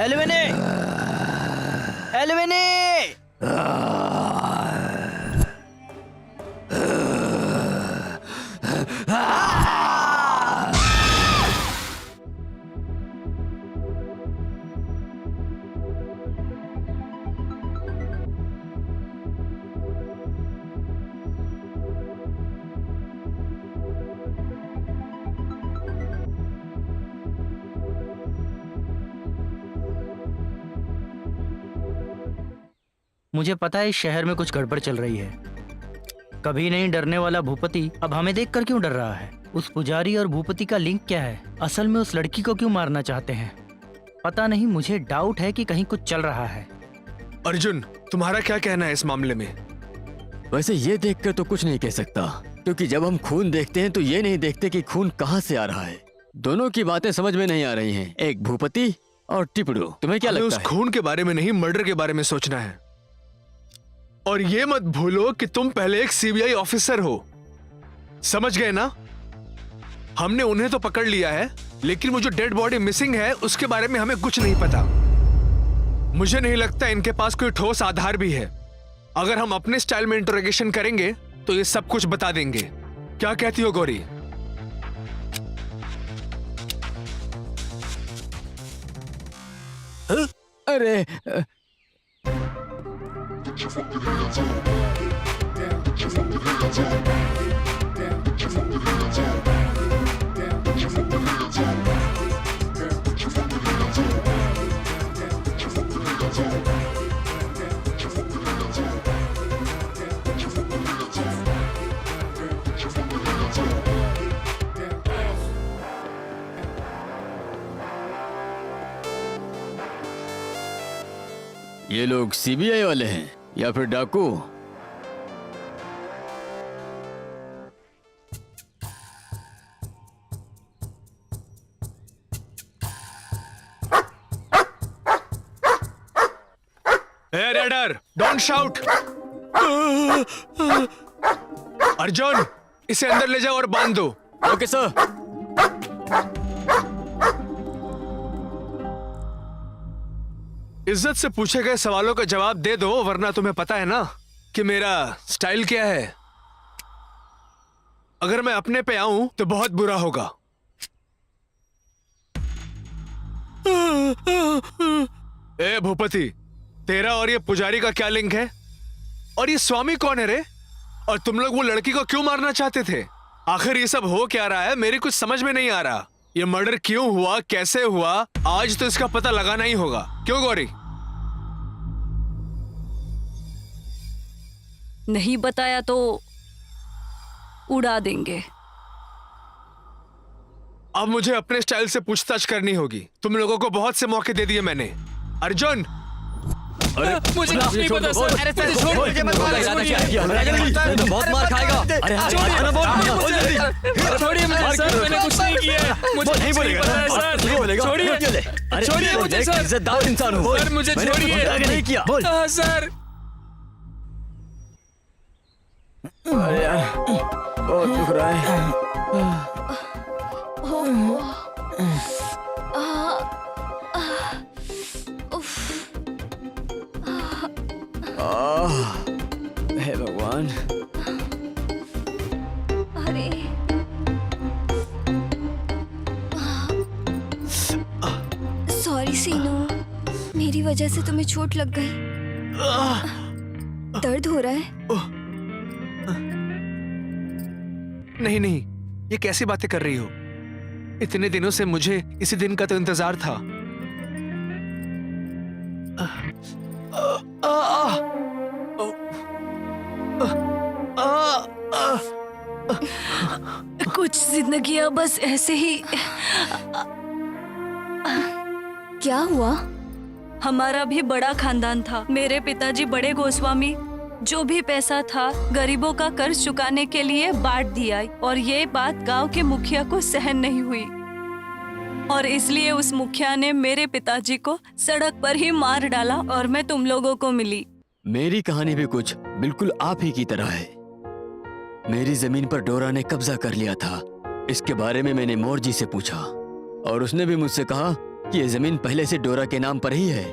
एल्विनी! एल्विनी! मुझे पता है इस शहर में कुछ गड़बड़ चल रही है। कभी नहीं डरने वाला भूपति अब हमें देखकर क्यों डर रहा है? उस पुजारी और भूपति का लिंक क्या है? असल में उस लड़की को क्यों मारना चाहते हैं? पता नहीं, मुझे डाउट है कि कहीं कुछ चल रहा है। अर्जुन, तुम्हारा क्या कहना है इस मामले में? वैसे ये देखकर तो कुछ नहीं कह सकता, क्योंकि जब हम खून देखते हैं तो ये नहीं देखते कि खून कहाँ से आ रहा है। दोनों की बातें समझ में नहीं आ रही हैं, एक भूपति और टिपड़ू। तुम्हें क्या हमें लगता उस है? खून के बारे में नहीं, मर्डर के बारे में सोचना है। और ये मत भूलो कि तुम पहले एक सीबीआई ऑफिसर हो, समझ गए ना? हमने उन्हें तो पकड़ लिया है, लेकिन वो जो डेड बॉडी मिसिंग है उसके बारे में हमें कुछ नहीं पता। मुझे नहीं लगता इनके पास कोई ठोस आधार भी है। अगर हम अपने स्टाइल में इंटरोगेशन करेंगे तो ये सब कुछ बता देंगे। क्या कहती हो गौरी? अरे ये लोग सीबीआई वाले हैं या फिर डाकू? Hey, Raider, don't shout! Arjun, इसे अंदर ले जाओ और बांध दो। Okay sir. इज्जत से पूछे गए सवालों का जवाब दे दो, वरना तुम्हें पता है ना कि मेरा स्टाइल क्या है। अगर मैं अपने पे आऊं तो बहुत बुरा होगा। ए भूपति, तेरा और ये पुजारी का क्या लिंक है? और ये स्वामी कौन है रे? और तुम लोग वो लड़की को क्यों मारना चाहते थे? आखिर ये सब हो क्या रहा है? मेरी कुछ समझ में नहीं आ रहा। ये मर्डर क्यों हुआ, कैसे हुआ, आज तो इसका पता लगाना ही होगा। क्यों गौरी? नहीं बताया तो उड़ा देंगे। अब मुझे अपने स्टाइल से पूछताछ करनी होगी। तुम लोगों को बहुत से मौके दे दिए मैंने। अर्जुन, मुझे कुछ नहीं पता सर। अरे सर, मुझे मत मारो। तो बहुत मार खाएगा। अरे छोड़िए मुझे सर, मैंने कुछ नहीं किया। मुझे नहीं बोलेगा सर, छोड़िए, छोड़िए मुझे सर। इज्जतदार इंसान हो सर मुझे छोड़िए। नहीं किया। बोल। सर अरे यार, बहुत दुख रहा है। हे भगवान। अरे सॉरी सीनू, मेरी वजह से तुम्हें चोट लग गई। दर्द हो रहा है? नहीं नहीं, ये कैसी बातें कर रही हो? इतने दिनों से मुझे इसी दिन का तो इंतजार था। कुछ जिंदगियां बस ऐसे ही। क्या हुआ? हमारा भी बड़ा खानदान था। मेरे पिताजी बड़े गोस्वामी जो भी पैसा था गरीबों का कर्ज चुकाने के लिए बांट दिया और ये बात गांव के मुखिया को सहन नहीं हुई और इसलिए उस मुखिया ने मेरे पिताजी को सड़क पर ही मार डाला और मैं तुम लोगों को मिली। मेरी कहानी भी कुछ बिल्कुल आप ही की तरह है। मेरी जमीन पर डोरा ने कब्जा कर लिया था। इसके बारे में मैंने मोर जी से पूछा और उसने भी मुझसे कहा कि ये जमीन पहले से डोरा के नाम पर ही है।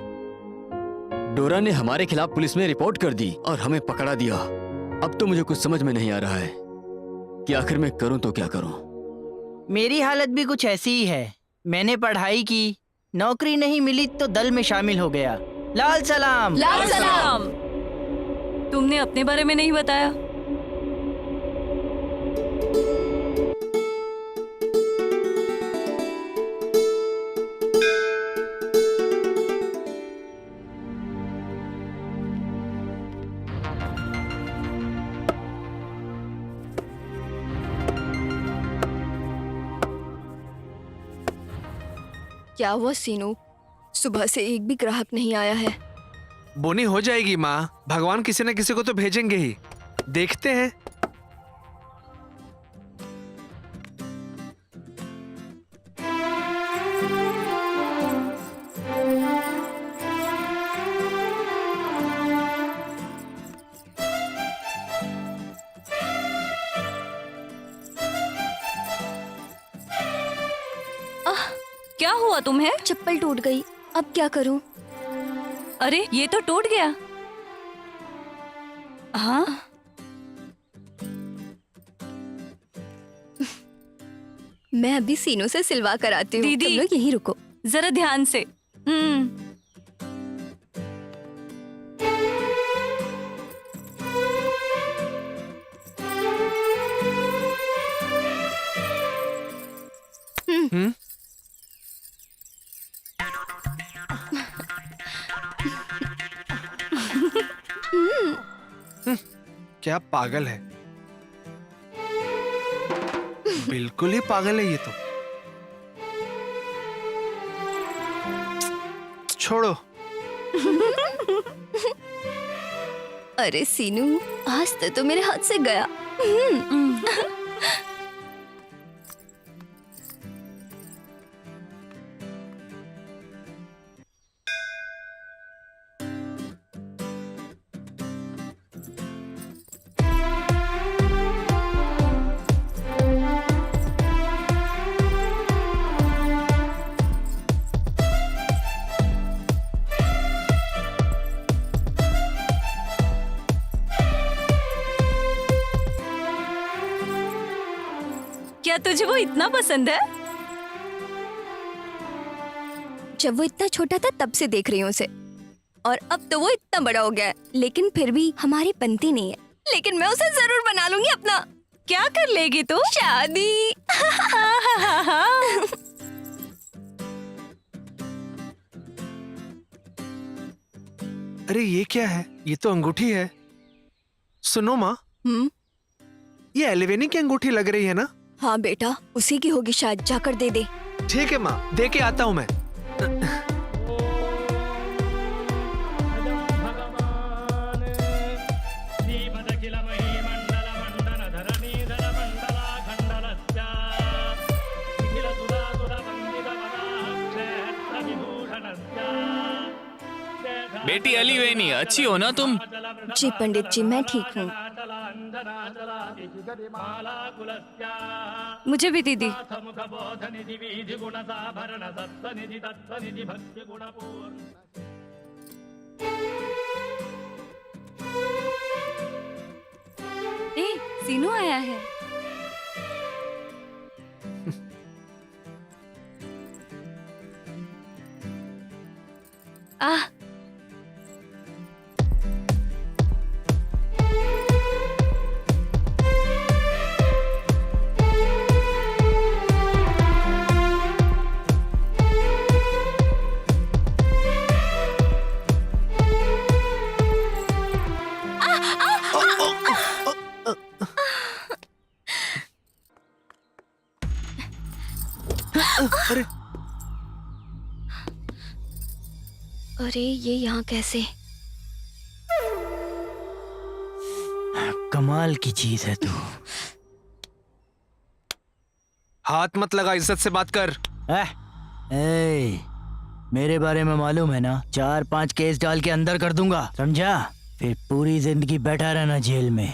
डोरा ने हमारे खिलाफ पुलिस में रिपोर्ट कर दी और हमें पकड़ा दिया। अब तो मुझे कुछ समझ में नहीं आ रहा है कि आखिर मैं करूं तो क्या करूं। मेरी हालत भी कुछ ऐसी ही है। मैंने पढ़ाई की, नौकरी नहीं मिली तो दल में शामिल हो गया। लाल सलाम। लाल सलाम। तुमने अपने बारे में नहीं बताया। क्या हुआ सीनू? सुबह से एक भी ग्राहक नहीं आया है। बोनी हो जाएगी माँ, भगवान किसी न किसी को तो भेजेंगे ही। देखते हैं। क्या हुआ तुम्हें? चप्पल टूट गई, अब क्या करूं? अरे ये तो टूट गया। हाँ मैं अभी सीनू से सिलवा कर आती हूँ। दीदी। तुम लोग यहीं रुको। जरा ध्यान से। क्या पागल है, बिल्कुल ही पागल है ये तो। छोड़ो। अरे सीनू, आज तो मेरे हाथ से गया। क्या तुझे वो इतना पसंद है? जब वो इतना छोटा था तब से देख रही हूँ उसे, और अब तो वो इतना बड़ा हो गया है, लेकिन फिर भी हमारी बनती नहीं है। लेकिन मैं उसे जरूर बना लूंगी अपना। क्या कर लेगी तू? शादी। अरे ये क्या है? ये तो अंगूठी है। सुनो माँ, ये एलिवेनी की अंगूठी लग रही है ना? हाँ बेटा, उसी की होगी शायद, जाकर दे दे। ठीक है माँ, दे के आता हूँ मैं। बेटी अलीवेनी, अच्छी हो ना तुम? जी पंडित जी, मैं ठीक हूँ। मुझे भी दीदी। ए, सीनू आया है। आह, अरे ये यहाँ कैसे? कमाल की चीज है तू। हाथ मत लगा, इज्जत से बात कर। ए, मेरे बारे में मालूम है ना, 4-5 केस डाल के अंदर कर दूंगा, समझा? फिर पूरी जिंदगी बैठा रहना जेल में।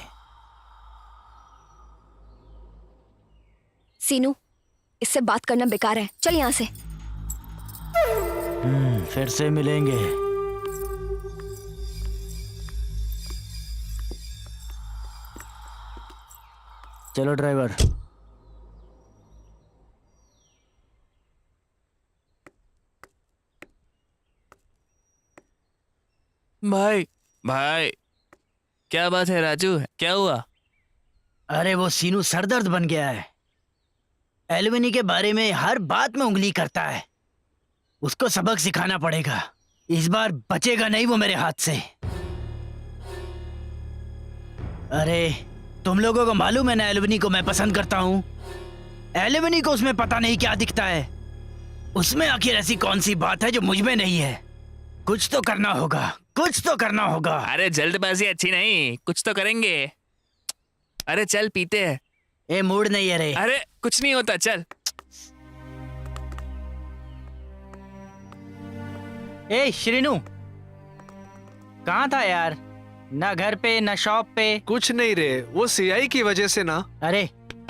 सीनू, इससे बात करना बेकार है, चल यहाँ से। फिर से मिलेंगे। चलो ड्राइवर। भाई भाई, क्या बात है राजू, क्या हुआ? अरे वो सीनू सरदर्द बन गया है। एलुमिनी के बारे में हर बात में उंगली करता है। उसको सबक सिखाना पड़ेगा। इस बार बचेगा नहीं वो मेरे हाथ से। अरे तुम लोगों को मालूम है ना, एलुमिनी को मैं पसंद करता हूँ। एलुमिनी को उसमें पता नहीं क्या दिखता है। उसमें आखिर ऐसी कौन सी बात है जो मुझ में नहीं है? कुछ तो करना होगा, कुछ तो करना होगा। अरे जल्दबाजी अच्छी नहीं, कुछ तो करेंगे। अरे चल पीते हैं। ए मूड नहीं है रे। अरे कुछ नहीं होता, चल। ए श्रीनू, कहाँ था यार? ना घर पे ना शॉप पे। कुछ नहीं रे, वो सीआई की वजह से ना। अरे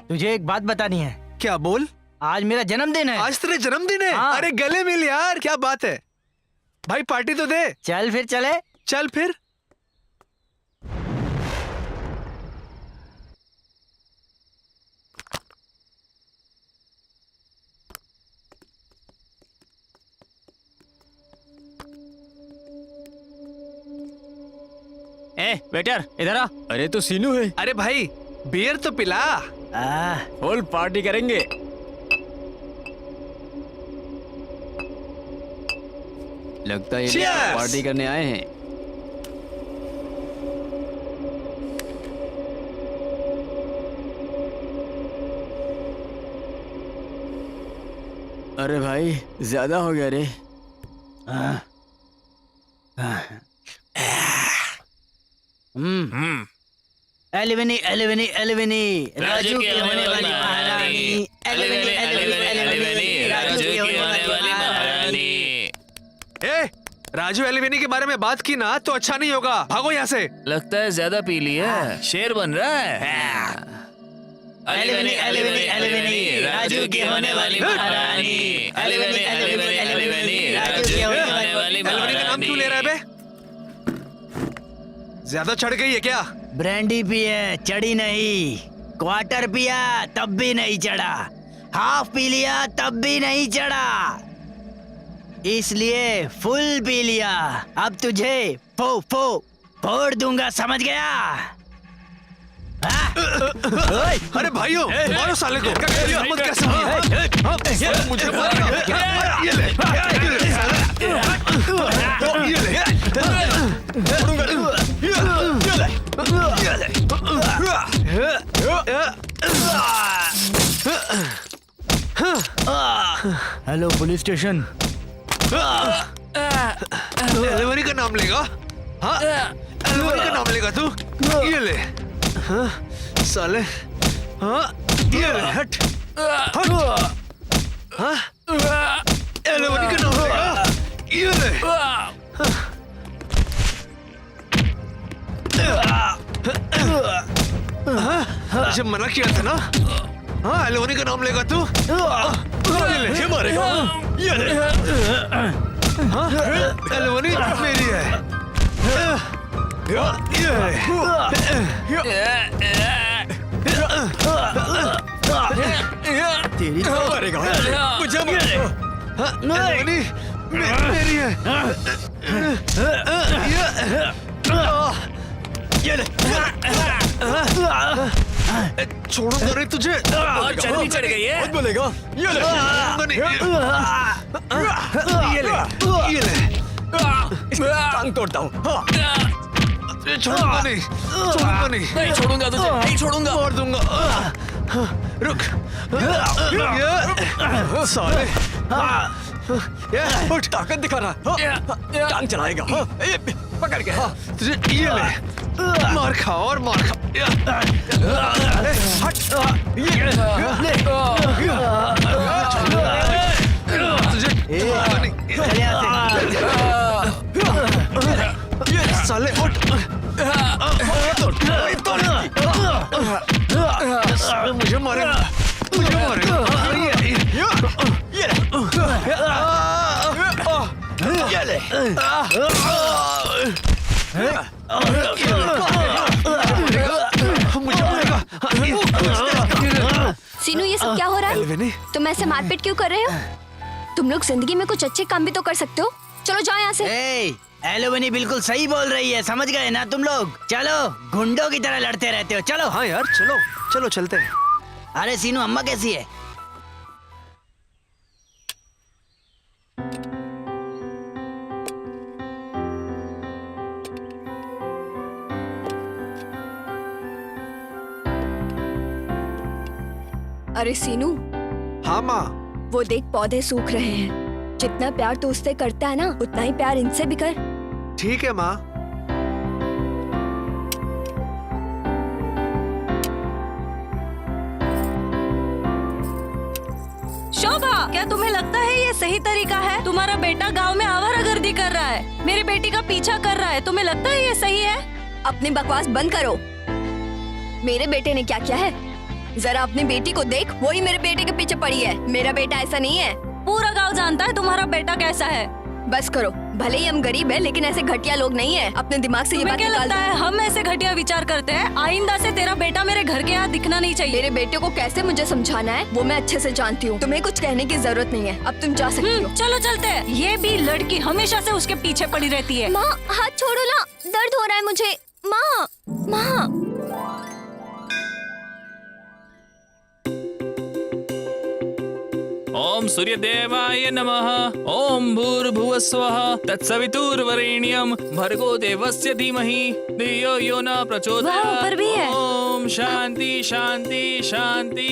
तुझे एक बात बतानी है। क्या बोल? आज मेरा जन्मदिन है। आज तेरे जन्मदिन है? हाँ। अरे गले मिल यार, क्या बात है भाई, पार्टी तो दे। चल फिर चले। चल फिर। ए वेटर, इधर आ। अरे तो सीनू है। अरे भाई बियर तो पिला। फुल पार्टी करेंगे। लगता है ये Cheers! पार्टी करने आए हैं। अरे भाई ज्यादा हो गया रे। एलुमिनी एलुमिनी एलुमिनी, राजू की होने वाली महारानी। एलुमिनी एलुमिनी एलुमिनी, राजू की होने वाली महारानी। ए राजू एलिवेनी के बारे में बात की ना तो अच्छा नहीं होगा, भागो यहाँ से। लगता है ज्यादा पी लिया, शेर बन रहा है। एलुमिनी एलुमिनी एलुमिनी, राजू की होने वाली महारानी। एलुमिनी एलुमिनी एलुमिनी, राजू की होने वाली एलिवेनी का नाम क्यों ले रहा है बे? ज्यादा चढ़ गई है क्या? ब्रांडी पिए, चढ़ी नहीं। क्वार्टर पिया तब भी नहीं चढ़ा। हाफ पी लिया तब भी नहीं चढ़ा, इसलिए फुल पी लिया। अब तुझे फोड़ दूंगा, समझ गया? अरे भाइयों मारो साले को। हिम्मत कैसे हुई? मुझे मारेगा। ये ले, ये ले। Hello police station. एलिवेनी का नाम लेगा? हाँ एलिवेनी का नाम लेगा तू? ये ले। हाँ साले। हाँ ये ले, हट हट। हाँ एलिवेनी का नाम लेगा? ये ले। जब मना किया था ना, हाँ एलिवेनी का नाम लेगा तू? ये ले, ये मारेगा। ये ले। हाँ एलिवेनी मेरी है। तेरी मारेगा मुझे। एलिवेनी मेरी है। ये ले। छोड़ूंगा नहीं तुझे। और चर्बी चढ़ गई है। बोलेगा ये ले। ये ले, ये ले। टांग तोड़ता हूँ। छोड़ूंगा नहीं, छोड़ूंगा नहीं। नहीं छोड़ूंगा तुझे, नहीं छोड़ूंगा। मार दूंगा। रुक। साले उठ, ताकत दिखा रहा है, टांग चलाएगा। पकड़ के। तुझे ये ले, मार खा और मार खा। हट, तुझे साले उठ। मुझे मारेगा, मुझे मारेगा। सीनू, ये सब क्या हो रहा है? एल्विनी, तुम ऐसे मारपीट क्यों कर रहे हो? तुम लोग जिंदगी में कुछ अच्छे काम भी तो कर सकते हो। चलो जाओ यहाँ से। एलोवेनी बिल्कुल सही बोल रही है, समझ गए ना तुम लोग? चलो, गुंडों की तरह लड़ते रहते हो, चलो। हाँ यार, चलो चलो चलते हैं। अरे सीनू, अम्मा कैसी है? अरे सीनू, हाँ माँ। वो देख पौधे सूख रहे हैं। जितना प्यार तू उससे करता है ना, उतना ही प्यार इनसे भी कर। ठीक है माँ। शोभा, क्या तुम्हें लगता है ये सही तरीका है? तुम्हारा बेटा गांव में आवारागर्दी कर रहा है, मेरी बेटी का पीछा कर रहा है। तुम्हें लगता है ये सही है? अपनी बकवास बंद करो। मेरे बेटे ने क्या किया है? जरा अपनी बेटी को देख, वो ही मेरे बेटे के पीछे पड़ी है। मेरा बेटा ऐसा नहीं है। पूरा गांव जानता है तुम्हारा बेटा कैसा है। बस करो, भले ही हम गरीब हैं, लेकिन ऐसे घटिया लोग नहीं है। अपने दिमाग से ये तुम्हें बात क्या निकाल लगता दो। है हम ऐसे घटिया विचार करते हैं? आइंदा से तेरा बेटा मेरे घर के यहाँ दिखना नहीं चाहिए। मेरे बेटे को कैसे मुझे समझाना है वो मैं अच्छे से जानती हूँ। तुम्हें कुछ कहने की जरूरत नहीं है। अब तुम जा सकती हो। चलो चलते हैं। ये भी लड़की हमेशा से उसके पीछे पड़ी रहती है। माँ, हाथ छोड़ो ना, दर्द हो रहा है मुझे। माँ, माँ। ओम सूर्यदेवाय नमः। ओम भूर्भुवस्वः तत्सवितुर्वरेण्यं भर्गो देवस्य धीमहि धियो यो न वहाँ प्रचोदयात्। ऊपर भी है। ओम शांति शांति शांति।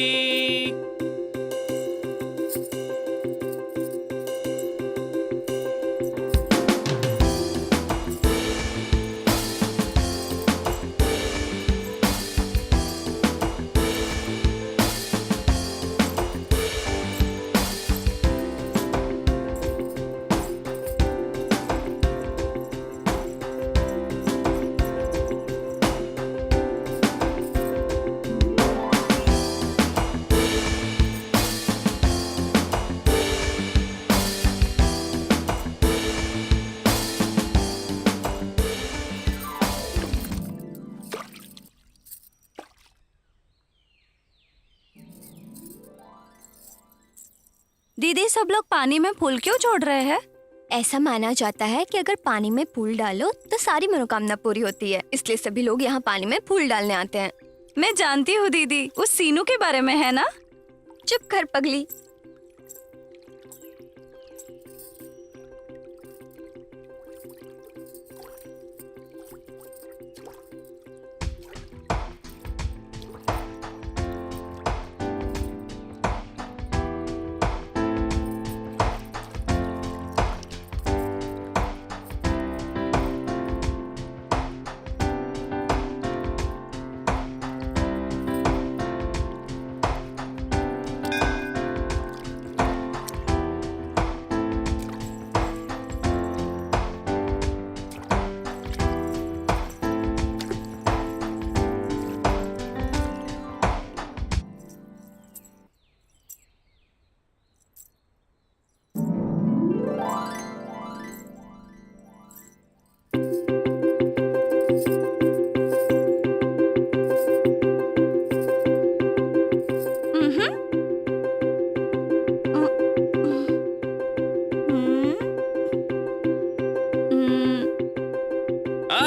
दीदी, सब लोग पानी में फूल क्यों छोड़ रहे हैं? ऐसा माना जाता है कि अगर पानी में फूल डालो तो सारी मनोकामना पूरी होती है, इसलिए सभी लोग यहाँ पानी में फूल डालने आते हैं। मैं जानती हूँ दीदी, उस सीनू के बारे में है ना? चुप कर पगली।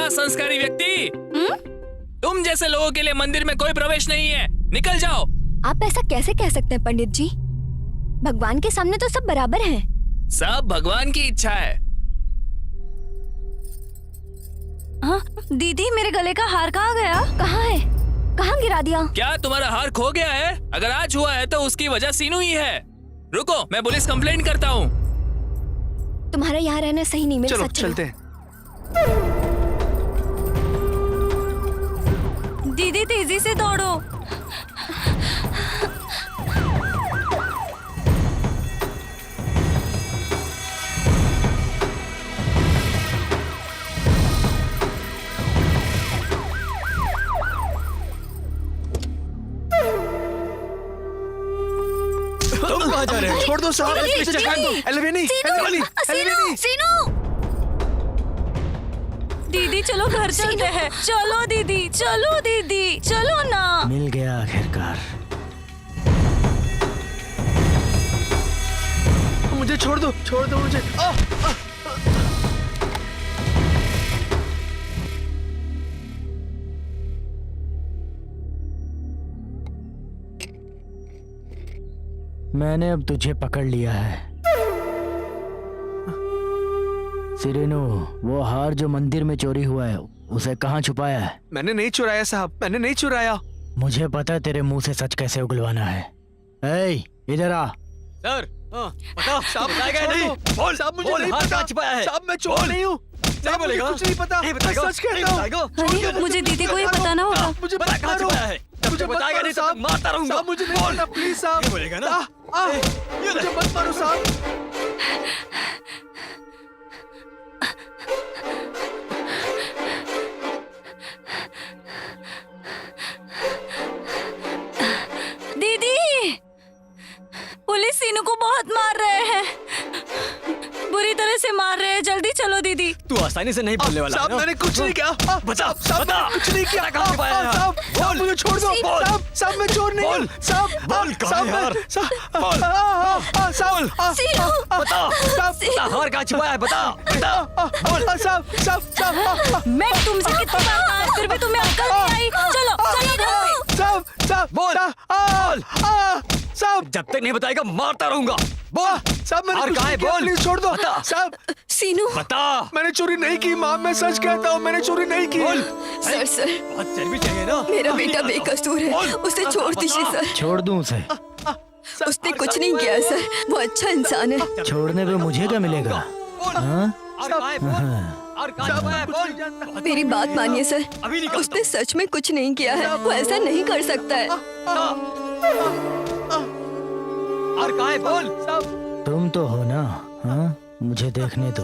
संस्कारी व्यक्ति, तुम जैसे लोगों के लिए मंदिर में कोई प्रवेश नहीं है। निकल जाओ। आप ऐसा कैसे कह सकते हैं पंडित जी? भगवान के सामने तो सब बराबर हैं। सब भगवान की इच्छा है। हाँ, दीदी, मेरे गले का हार कहाँ गया? कहाँ है? कहाँ गिरा दिया? क्या तुम्हारा हार खो गया है? अगर आज हुआ है तो उसकी वजह सीनू ही है। रुको, मैं पुलिस कंप्लेंट करता हूँ। तुम्हारा यहाँ रहना सही नहीं, मेरे चलो साथ चलो। चलते हैं। दीदी तेजी से दौड़ो। तुम कहाँ जा रहे हो? छोड़ दो साहब, एलिवेनी, एलिवेनी, एलिवेनी। सीनू, दीदी चलो घर चलते हैं। चलो दीदी, चलो दीदी, चलो ना। मिल गया आखिरकार। मुझे छोड़ दो मुझे। मैंने अब तुझे पकड़ लिया है सिरेनो। वो हार जो मंदिर में चोरी हुआ है उसे कहाँ छुपाया है? मैंने नहीं चुराया साहब, मैंने नहीं चुराया। मुझे पता तेरे मुंह से सच कैसे उगलवाना है। ए, इधर आ। सर बता, साहब बताएगा छोड़ नहीं? दो। बोल साहब मुझे बोल, नहीं हाथ पता। कहाँ छिपाया है? साहब मैं चोर बोल। नहीं हूँ। साहब मुझे बोलेगा? कुछ नहीं पता। नहीं मैं बताएगा? सच कहता हूँ। अरे मुझे दीदी को ये बताना होगा। मुझे बता मत कहाँ मारो। छिपाया है? जब मुझे तक मत बताएगा मारो नहीं तब साहब। तक मारता रहूंगा। साहब मुझे नहीं पता, प्लीज साहब। ये बोलेगा ना? ये ले। मुझे मत मारो साहब। दीदी, पुलिस सीनू को बहुत मार रहे हैं, बुरी तरह से मार रहे हैं। जल्दी चलो दीदी। तू आसानी से नहीं बोलने वाला है साहब ना? मैंने कुछ नहीं किया। बता, साहब बता। मैंने कुछ नहीं किया। कहाँ छिपाया है? साहब साहब मुझे छोड़ दो। बोल। साहब मैं चोर नहीं हूँ। बोल। साहब बोल, कहाँ है यार? बोल। साहब बता, बता, हार कहाँ छिपाया है? बता, बता। साहब मैं तुमसे कितनी बार कहा, फिर भी तुम्हें अक्ल नहीं आई। चलो चलो घर पे। साहब बोल। साहब जब तक नहीं बताएगा मारता रहूंगा। बोल। साहब मैंने हार कुछ कहाँ है? नहीं किया, बोल। प्लीज छोड़ दो। बता। साहब सीनू। बता। मैंने चोरी नहीं की माँ, मैं सच कहता हूँ, मैंने चोरी नहीं की। बोल। सर सर, बहुत चर्बी चाहिए ना? मेरा नहीं बेटा करता। बेकसूर है, बोल। उसे छोड़ दीजिए सर। छोड़ दूं उसे? उसने कुछ नहीं किया सर, वो अच्छा इंसान है। छोड़ने पे मुझे क्या मिलेगा? हाँ? हार कहाँ है? बोल। हार कहाँ छिपाया है? बोल। मेरी बात मानिए सर, अभी निकल। उसने सच में कुछ नहीं किया है, वो ऐसा नहीं कर सकता है। हार कहाँ है? बोल। तुम तो हो ना? हाँ? मुझे देखने दो।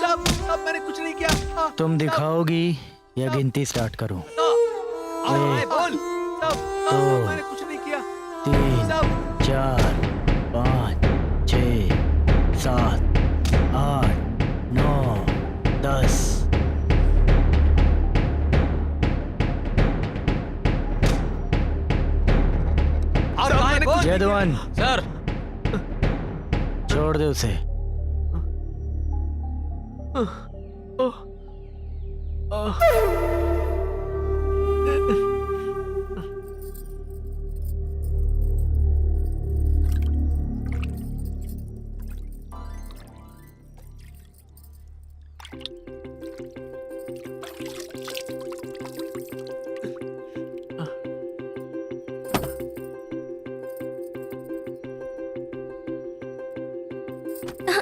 साहब मैंने कुछ नहीं किया। तुम दिखाओगी या गिनती स्टार्ट करूं? हार कहाँ है? बोल। दो, मैंने कुछ नहीं किया। 3, 4, 5, 6, 7, 8, 9, 10। हार कहाँ है? बोल। जयदवन, सर छोड़ दे उसे।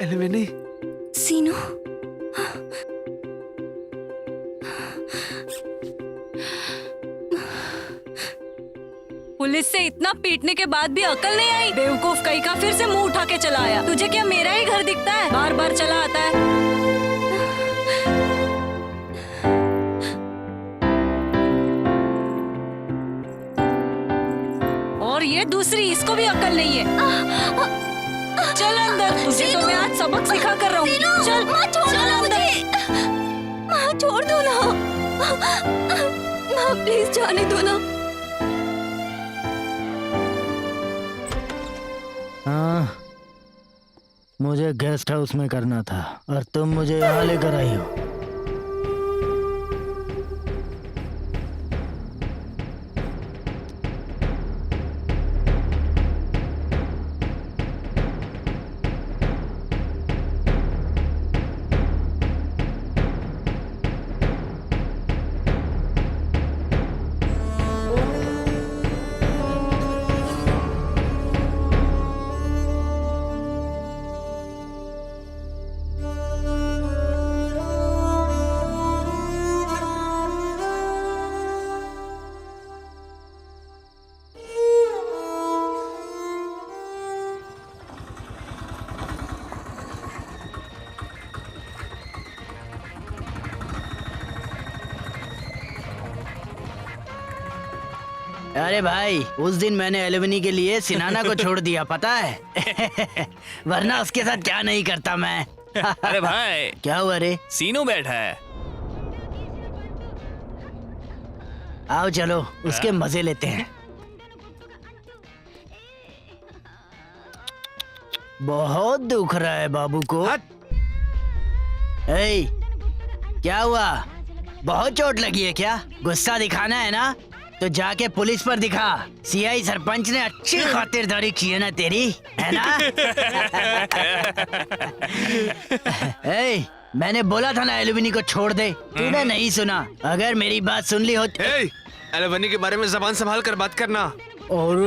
एलिवेनी, सीनू, पुलिस से इतना पीटने के बाद भी अकल नहीं आई। बेवकूफ कहीं का फिर से मुंह उठा के चला आया। तुझे क्या मेरा ही घर दिखता है? बार बार चला आता है। और ये दूसरी, इसको भी अकल नहीं है। चल अंदर, तुझे तो मैं आज सबक सिखा कर रहा हूँ। चल चल अंदर। माँ छोड़ दो ना, माँ प्लीज जाने दो ना। हाँ, मुझे गेस्ट हाउस में करना था और तुम मुझे यहाँ लेकर आई हो। अरे भाई, उस दिन मैंने एलुमिनी के लिए सिनाना को छोड़ दिया, पता है? वरना उसके साथ क्या नहीं करता मैं। अरे भाई, क्या हुआ रे? सीनू बैठा है। आओ चलो, उसके मजे लेते हैं। बहुत दुख रहा है बाबू को। ए, क्या हुआ? बहुत चोट लगी है क्या? गुस्सा दिखाना है ना? तो जाके पुलिस पर दिखा। सीआई सरपंच ने अच्छी खातिरदारी की है ना तेरी, है ना? ए, मैंने बोला था ना एलुमिनी को छोड़ दे, तूने नहीं सुना। अगर मेरी बात सुन ली होती। एलुमिनी के बारे में जबान संभाल कर बात करना। और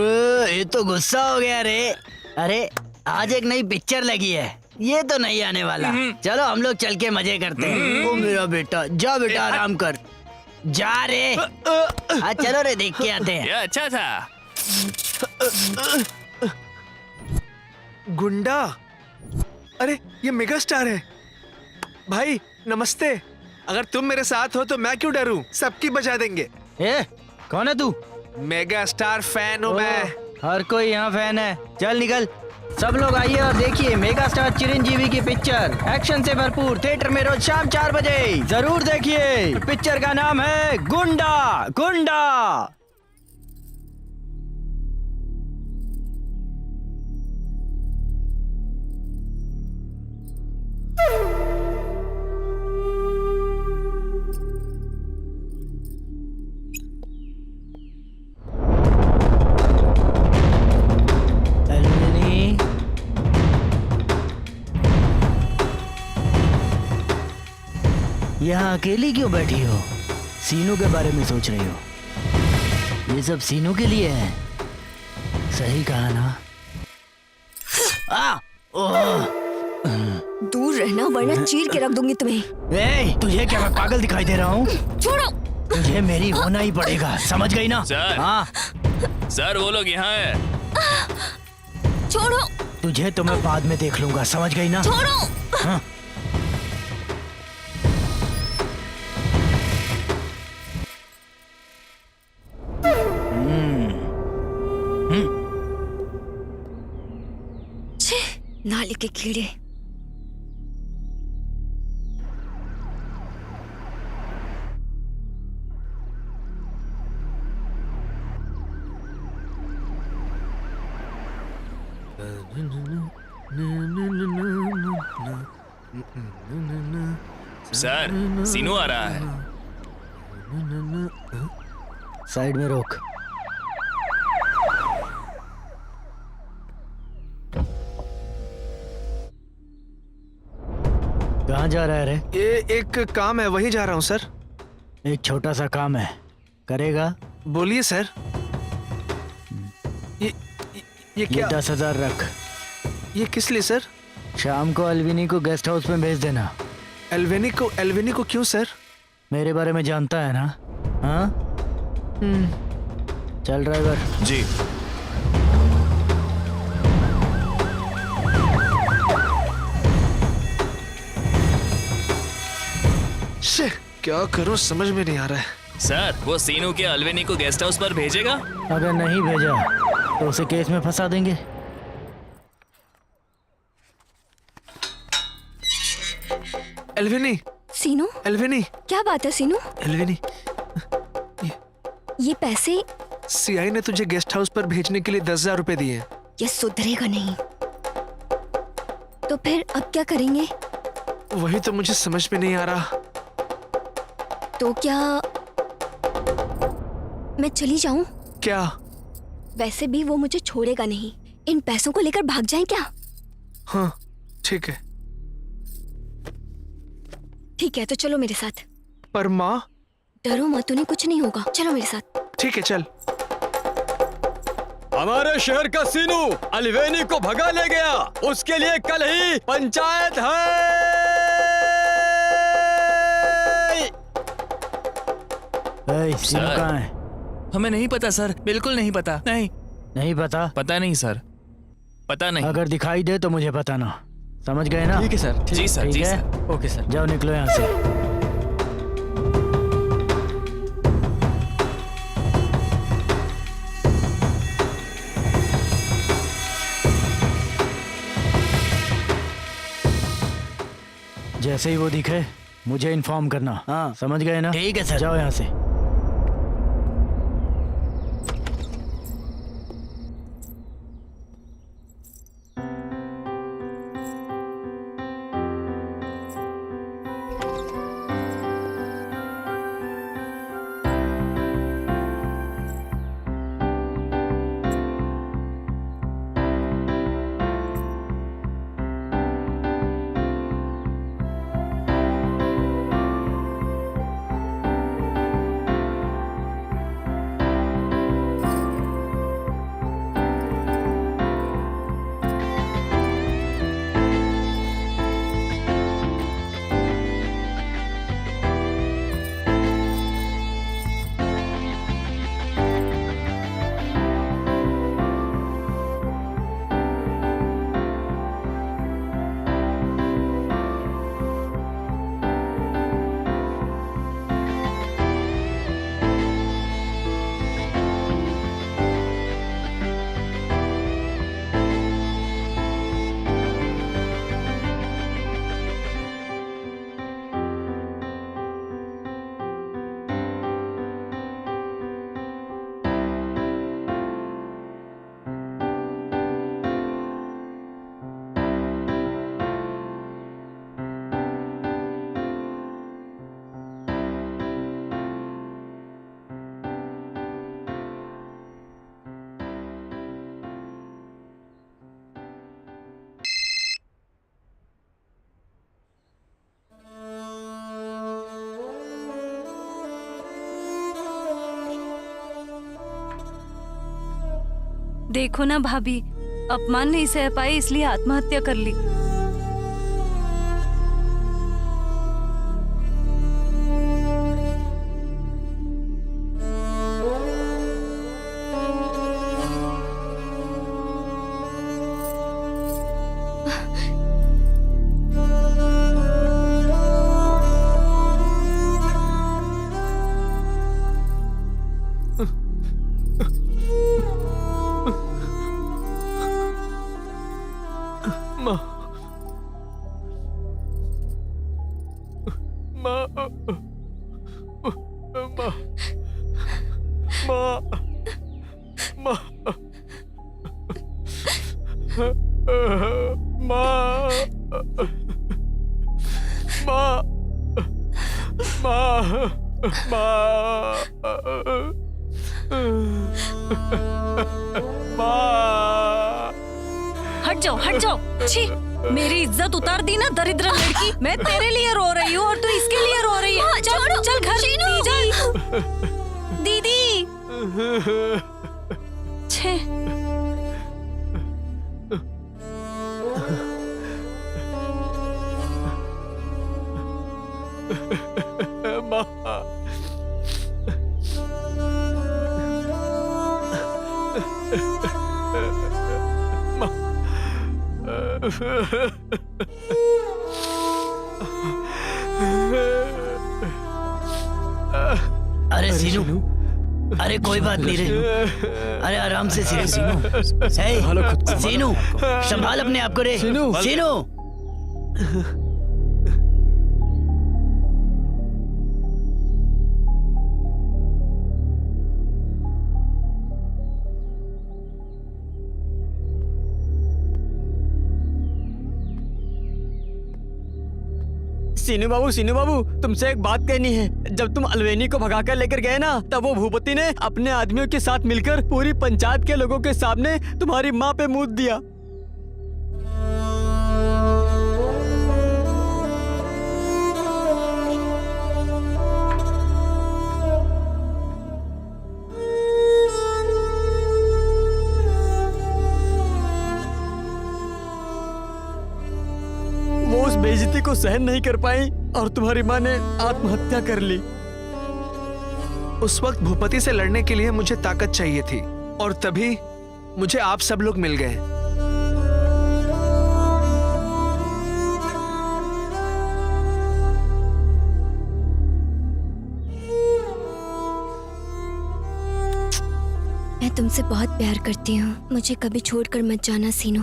ये तो गुस्सा हो गया रे। अरे आज एक नई पिक्चर लगी है, ये तो नहीं आने वाला। चलो हम लोग चल के मजे करते हैं। ओ मेरा बेटा, जा बेटा आराम कर, जा रे। हाँ चलो रे, देख के आते हैं। ये अच्छा था। गुंडा? अरे ये मेगा स्टार है। भाई नमस्ते। अगर तुम मेरे साथ हो तो मैं क्यों डरूं? सबकी बजा देंगे। ए, कौन है तू? मेगा स्टार फैन हूँ मैं। हर कोई यहाँ फैन है। चल निकल। सब लोग आइए और देखिए मेगा स्टार चिरंजीवी की पिक्चर, एक्शन से भरपूर, थिएटर में रोज शाम 4 बजे। जरूर देखिए। पिक्चर का नाम है गुंडा। गुंडा। यहाँ अकेली क्यों बैठी हो? सीनू के बारे में सोच रही हो? ये सब सीनू के लिए है। सही कहा ना? दूर रहना वरना चीर के रख दूंगी तुम्हें। ए, तुझे क्या मैं पागल दिखाई दे रहा हूँ? छोड़ो। तुझे मेरी होना ही पड़ेगा, समझ गई ना? सर। हाँ। सर वो लोग यहाँ है। छोड़ो। तुझे तो मैं बाद में देख लूंगा, समझ गई ना? छोड़ो। हाँ। नाली के कीड़े। सर सीनू आ रहा है। साइड में रोक। कहाँ जा रहा है रे? ये एक काम है, वहीं जा रहा हूँ सर। एक छोटा सा काम है, करेगा? बोलिए सर। ये ये क्या? 10,000 रख। ये किस लिए सर? शाम को अलविनी को गेस्ट हाउस में भेज देना। एल्वेनी को क्यों सर? मेरे बारे में जानता है ना? हाँ? चल ड्राइवर। जी। क्या करूं समझ में नहीं आ रहा है। सर वो सीनू के अलवेनी को गेस्ट हाउस पर भेजेगा? अगर नहीं भेजा तो उसे केस में फंसा देंगे। एल्वेनी। सीनू। एल्वेनी। क्या बात है सीनू? एल्वेनी, ये पैसे सीआई ने तुझे गेस्ट हाउस पर भेजने के लिए 10,000 रुपए दिए हैं। ये सुधरेगा नहीं। तो फिर अब क्या करेंगे? वही तो मुझे समझ में नहीं आ रहा। तो क्या मैं चली जाऊं? क्या? वैसे भी वो मुझे छोड़ेगा नहीं। इन पैसों को लेकर भाग जाएं क्या? हाँ ठीक है। ठीक है तो चलो मेरे साथ। पर माँ? डरो मत, उन्हें कुछ नहीं होगा। चलो मेरे साथ। ठीक है चल। हमारे शहर का सीनू अलवेनी को भगा ले गया, उसके लिए कल ही पंचायत है। सीनू कहाँ है? हमें नहीं पता सर, बिल्कुल नहीं पता। नहीं पता? पता नहीं सर, पता नहीं। अगर दिखाई दे तो मुझे बताना, समझ गए ना? ठीक है सर। जी सर, ठीक जी है? सर। Okay sir. जाओ निकलो यहाँ से। जैसे ही वो दिखे मुझे इन्फॉर्म करना। हाँ। समझ गए ना? ठीक है सर। जाओ यहाँ से। देखो ना भाभी, अपमान नहीं सह पाई इसलिए आत्महत्या कर ली। माँ माँ माँ माँ माँ हट जाओ। छी, मेरी इज्जत उतार दी ना दरिद्र लड़की। मैं तेरे लिए रो रही हूँ और तू इसके लिए रो रही है। चल चल घर दीदी। छे अरे सीनू, अरे कोई बात नहीं रे। अरे आराम से सीनू। सीनू संभाल अपने आप को रे। सीनू सीनू बाबू तुमसे एक बात कहनी है। जब तुम अलवेनी को भगाकर लेकर गए ना, तब वो भूपति ने अपने आदमियों के साथ मिलकर पूरी पंचायत के लोगों के सामने तुम्हारी माँ पे मूत दिया। वो उस बेइज्जती को सहन नहीं कर पाई और तुम्हारी माँ ने आत्महत्या कर ली। उस वक्त भूपति से लड़ने के लिए मुझे ताकत चाहिए थी और तभी मुझे आप सब लोग मिल गए। मैं तुमसे बहुत प्यार करती हूँ। मुझे कभी छोड़कर मत जाना सीनू।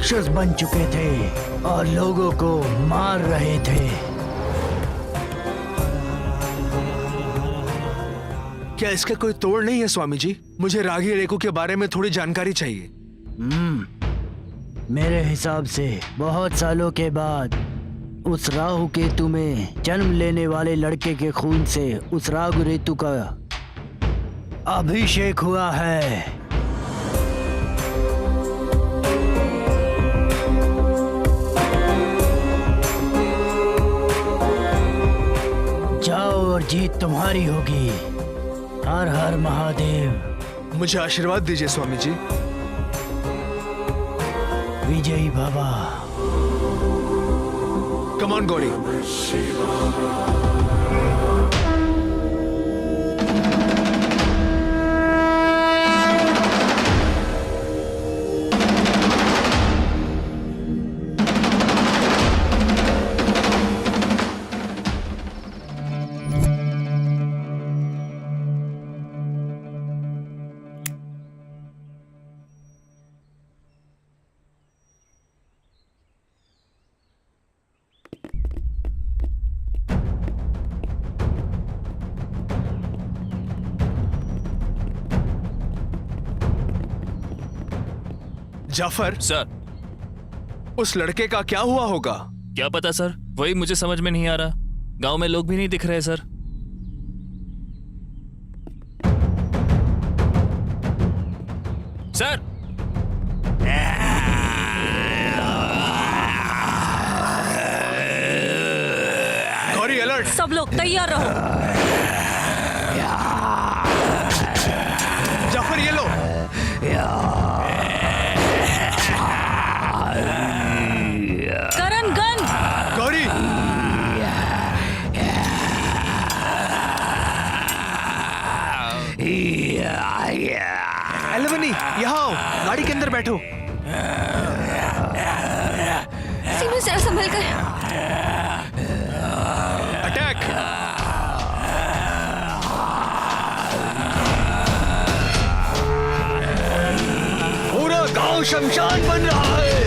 राक्षस बन चुके थे और लोगों को मार रहे थे। क्या इसका कोई तोड़ नहीं है स्वामी जी? मुझे रागी रेकू के बारे में थोड़ी जानकारी चाहिए। मेरे हिसाब से बहुत सालों के बाद उस राहु केतु में जन्म लेने वाले लड़के के खून से उस रागु रेतु का अभिषेक हुआ है। जाओ और जीत तुम्हारी होगी। हर हर महादेव। मुझे आशीर्वाद दीजिए स्वामी जी। विजयी बाबा। Come on Gauri. Jafar sir, उस लड़के का क्या हुआ होगा? क्या पता सर, वही मुझे समझ में नहीं आ रहा। गांव में लोग भी नहीं दिख रहे सर। Sir, Gauri alert. सब लोग तैयार रहो। जाफर ये लो। करण गन। गौरी एलेवनी यहाँ आओ, गाड़ी के अंदर बैठो। सीनू जरा संभल कर। अटैक। पूरा गांव शमशान बन रहा है।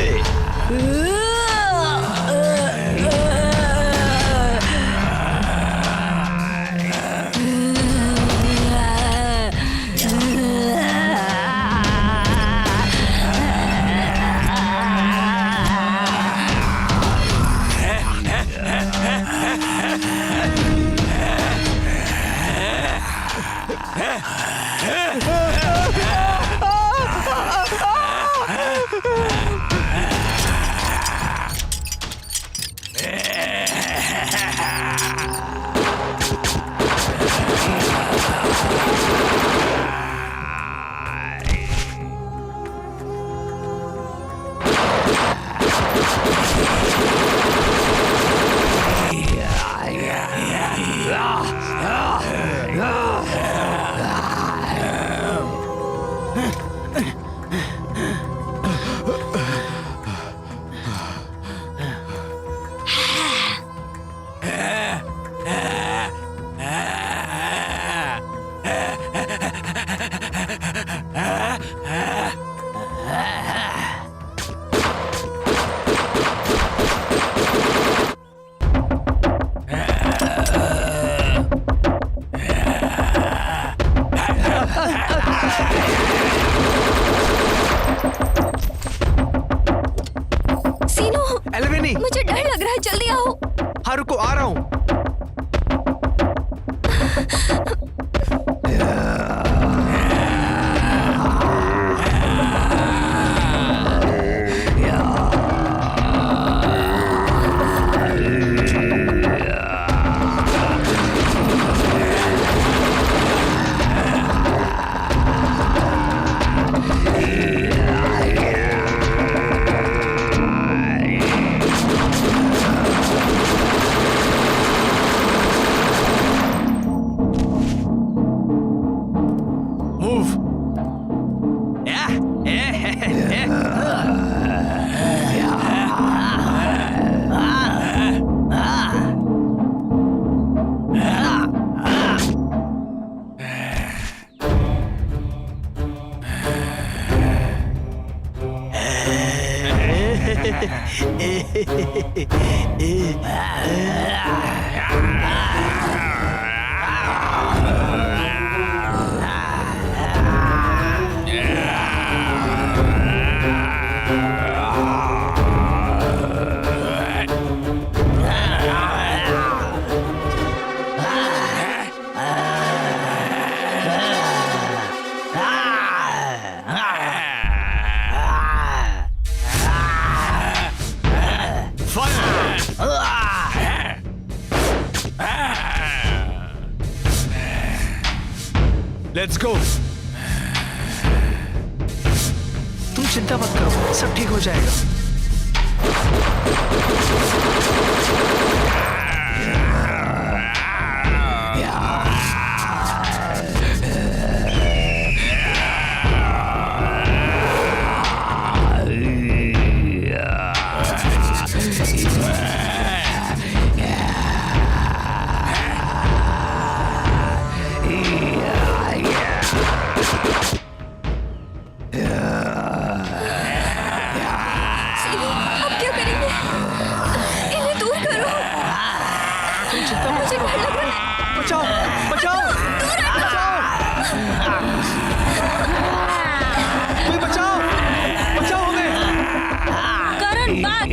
एलेवनी मुझे डर लग रहा है, जल्दी आओ। हाँ रुको, आ रहा हूँ। Let's go. तुम चिंता मत करो, सब ठीक हो जाएगा। अब क्या करेंगे? इन्हें दूर करो। मुझे डर लग रहा है। बचाओ, बचाओ, बचाओ, कोई बचाओ, बचाओ हमें। करण बात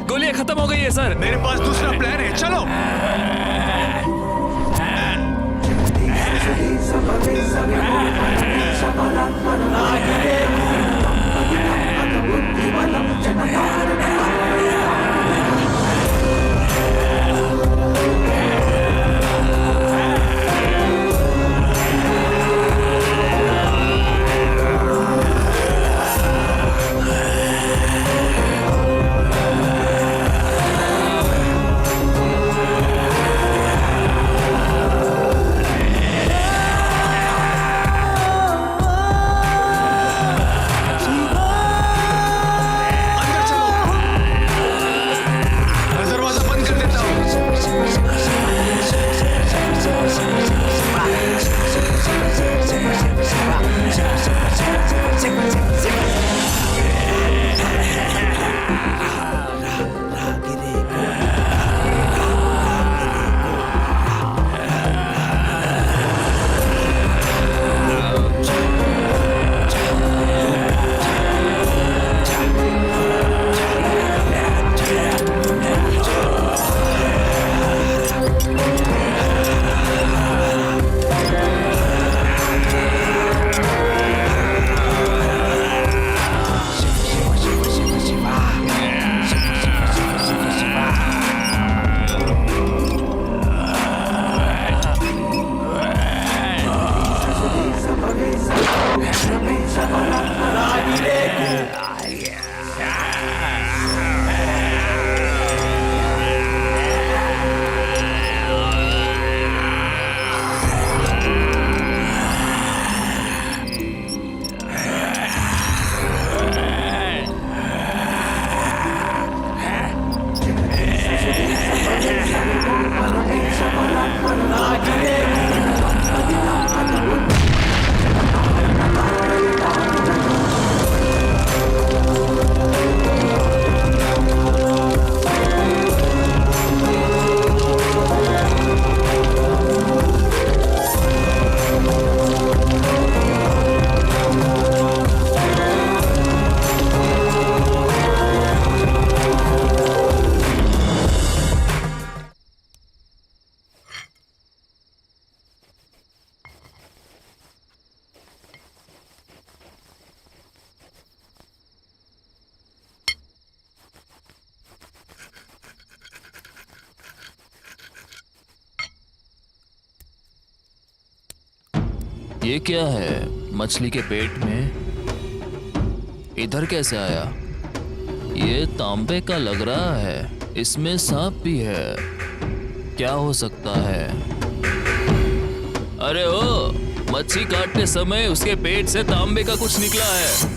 गोलियां खत्म हो गई है सर। मेरे पास दूसरा प्लान है, चलो। ये क्या है मछली के पेट में? इधर कैसे आया? ये तांबे का लग रहा है, इसमें सांप भी है। क्या हो सकता है? अरे ओ, मच्छी काटते समय उसके पेट से तांबे का कुछ निकला है।